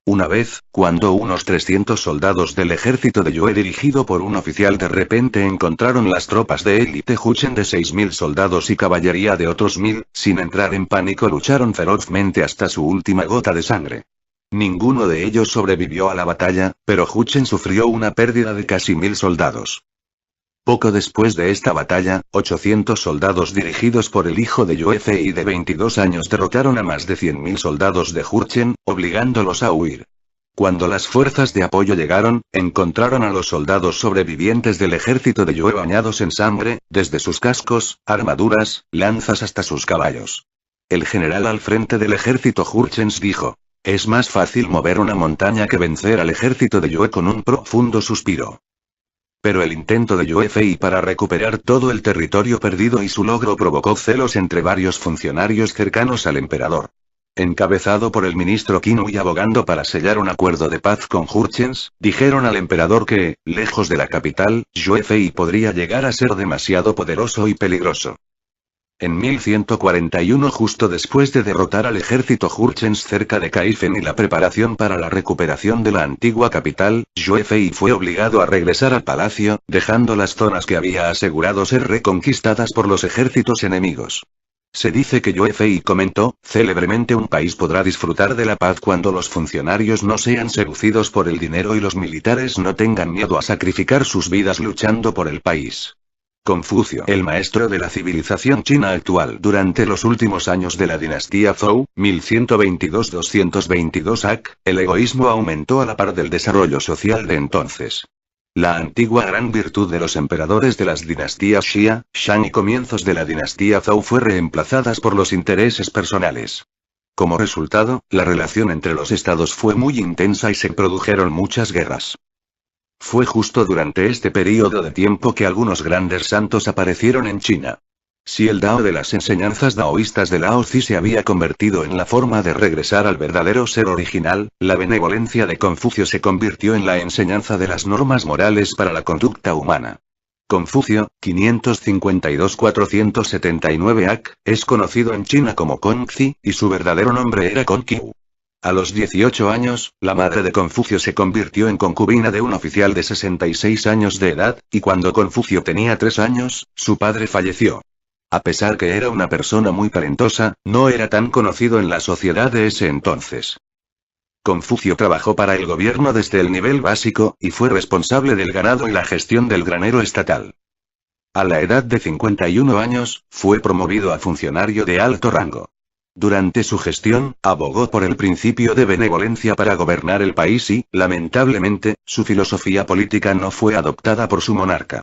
S1: Una vez, cuando unos 300 soldados del ejército de Yue dirigido por un oficial de repente encontraron las tropas de élite Jurchen de 6.000 soldados y caballería de otros 1.000, sin entrar en pánico lucharon ferozmente hasta su última gota de sangre. Ninguno de ellos sobrevivió a la batalla, pero Jurchen sufrió una pérdida de casi 1.000 soldados. Poco después de esta batalla, 800 soldados dirigidos por el hijo de Yue Fei de 22 años derrotaron a más de 100.000 soldados de Jurchen, obligándolos a huir. Cuando las fuerzas de apoyo llegaron, encontraron a los soldados sobrevivientes del ejército de Yue bañados en sangre, desde sus cascos, armaduras, lanzas hasta sus caballos. El general al frente del ejército Jurchens dijo: es más fácil mover una montaña que vencer al ejército de Yue, con un profundo suspiro. Pero el intento de Yue Fei para recuperar todo el territorio perdido y su logro provocó celos entre varios funcionarios cercanos al emperador. Encabezado por el ministro Qin y abogando para sellar un acuerdo de paz con Jurchens, dijeron al emperador que, lejos de la capital, Yue Fei podría llegar a ser demasiado poderoso y peligroso. En 1141, justo después de derrotar al ejército Jurchens cerca de Kaifen y la preparación para la recuperación de la antigua capital, Yue Fei fue obligado a regresar al palacio, dejando las zonas que había asegurado ser reconquistadas por los ejércitos enemigos. Se dice que Yue Fei comentó, célebremente: un país podrá disfrutar de la paz cuando los funcionarios no sean seducidos por el dinero y los militares no tengan miedo a sacrificar sus vidas luchando por el país. Confucio, el maestro de la civilización china actual durante los últimos años de la dinastía Zhou, 1122-222 AC, el egoísmo aumentó a la par del desarrollo social de entonces. La antigua gran virtud de los emperadores de las dinastías Xia, Shang y comienzos de la dinastía Zhou fue reemplazadas por los intereses personales. Como resultado, la relación entre los estados fue muy intensa y se produjeron muchas guerras. Fue justo durante este período de tiempo que algunos grandes santos aparecieron en China. Si el Dao de las enseñanzas daoístas de Lao Tzu se había convertido en la forma de regresar al verdadero ser original, la benevolencia de Confucio se convirtió en la enseñanza de las normas morales para la conducta humana. Confucio, 552-479 AC, es conocido en China como Kongzi, y su verdadero nombre era Kongqiu. A los 18 años, la madre de Confucio se convirtió en concubina de un oficial de 66 años de edad, y cuando Confucio tenía 3 años, su padre falleció. A pesar que era una persona muy talentosa, no era tan conocido en la sociedad de ese entonces. Confucio trabajó para el gobierno desde el nivel básico, y fue responsable del ganado y la gestión del granero estatal. A la edad de 51 años, fue promovido a funcionario de alto rango. Durante su gestión, abogó por el principio de benevolencia para gobernar el país y, lamentablemente, su filosofía política no fue adoptada por su monarca.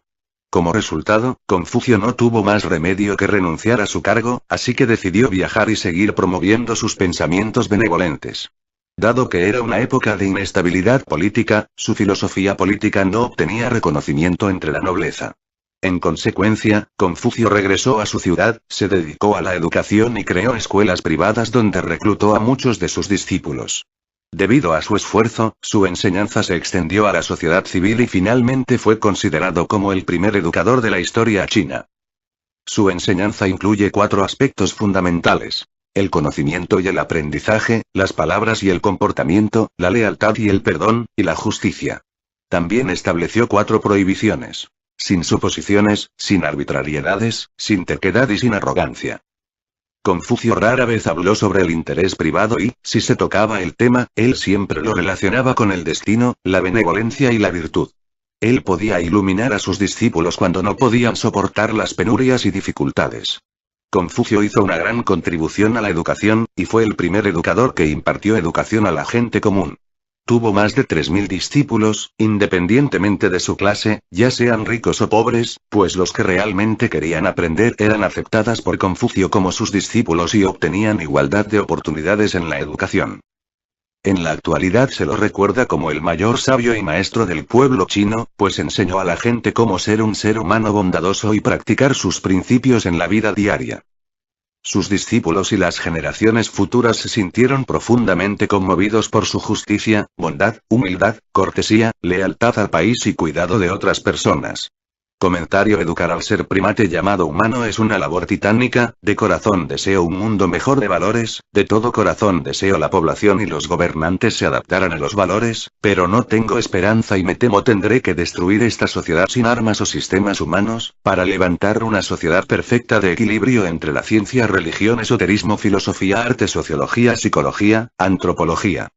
S1: Como resultado, Confucio no tuvo más remedio que renunciar a su cargo, así que decidió viajar y seguir promoviendo sus pensamientos benevolentes. Dado que era una época de inestabilidad política, su filosofía política no obtenía reconocimiento entre la nobleza. En consecuencia, Confucio regresó a su ciudad, se dedicó a la educación y creó escuelas privadas donde reclutó a muchos de sus discípulos. Debido a su esfuerzo, su enseñanza se extendió a la sociedad civil y finalmente fue considerado como el primer educador de la historia china. Su enseñanza incluye 4 aspectos fundamentales: el conocimiento y el aprendizaje, las palabras y el comportamiento, la lealtad y el perdón, y la justicia. También estableció 4 prohibiciones: sin suposiciones, sin arbitrariedades, sin terquedad y sin arrogancia. Confucio rara vez habló sobre el interés privado y, si se tocaba el tema, él siempre lo relacionaba con el destino, la benevolencia y la virtud. Él podía iluminar a sus discípulos cuando no podían soportar las penurias y dificultades. Confucio hizo una gran contribución a la educación, y fue el primer educador que impartió educación a la gente común. Tuvo más de 3.000 discípulos, independientemente de su clase, ya sean ricos o pobres, pues los que realmente querían aprender eran aceptadas por Confucio como sus discípulos y obtenían igualdad de oportunidades en la educación. En la actualidad se lo recuerda como el mayor sabio y maestro del pueblo chino, pues enseñó a la gente cómo ser un ser humano bondadoso y practicar sus principios en la vida diaria. Sus discípulos y las generaciones futuras se sintieron profundamente conmovidos por su justicia, bondad, humildad, cortesía, lealtad al país y cuidado de otras personas. Comentario: educar al ser primate llamado humano es una labor titánica. De corazón deseo un mundo mejor de valores, de todo corazón deseo la población y los gobernantes se adaptaran a los valores, pero no tengo esperanza y me temo tendré que destruir esta sociedad sin armas o sistemas humanos, para levantar una sociedad perfecta de equilibrio entre la ciencia, religión, esoterismo, filosofía, arte, sociología, psicología, antropología.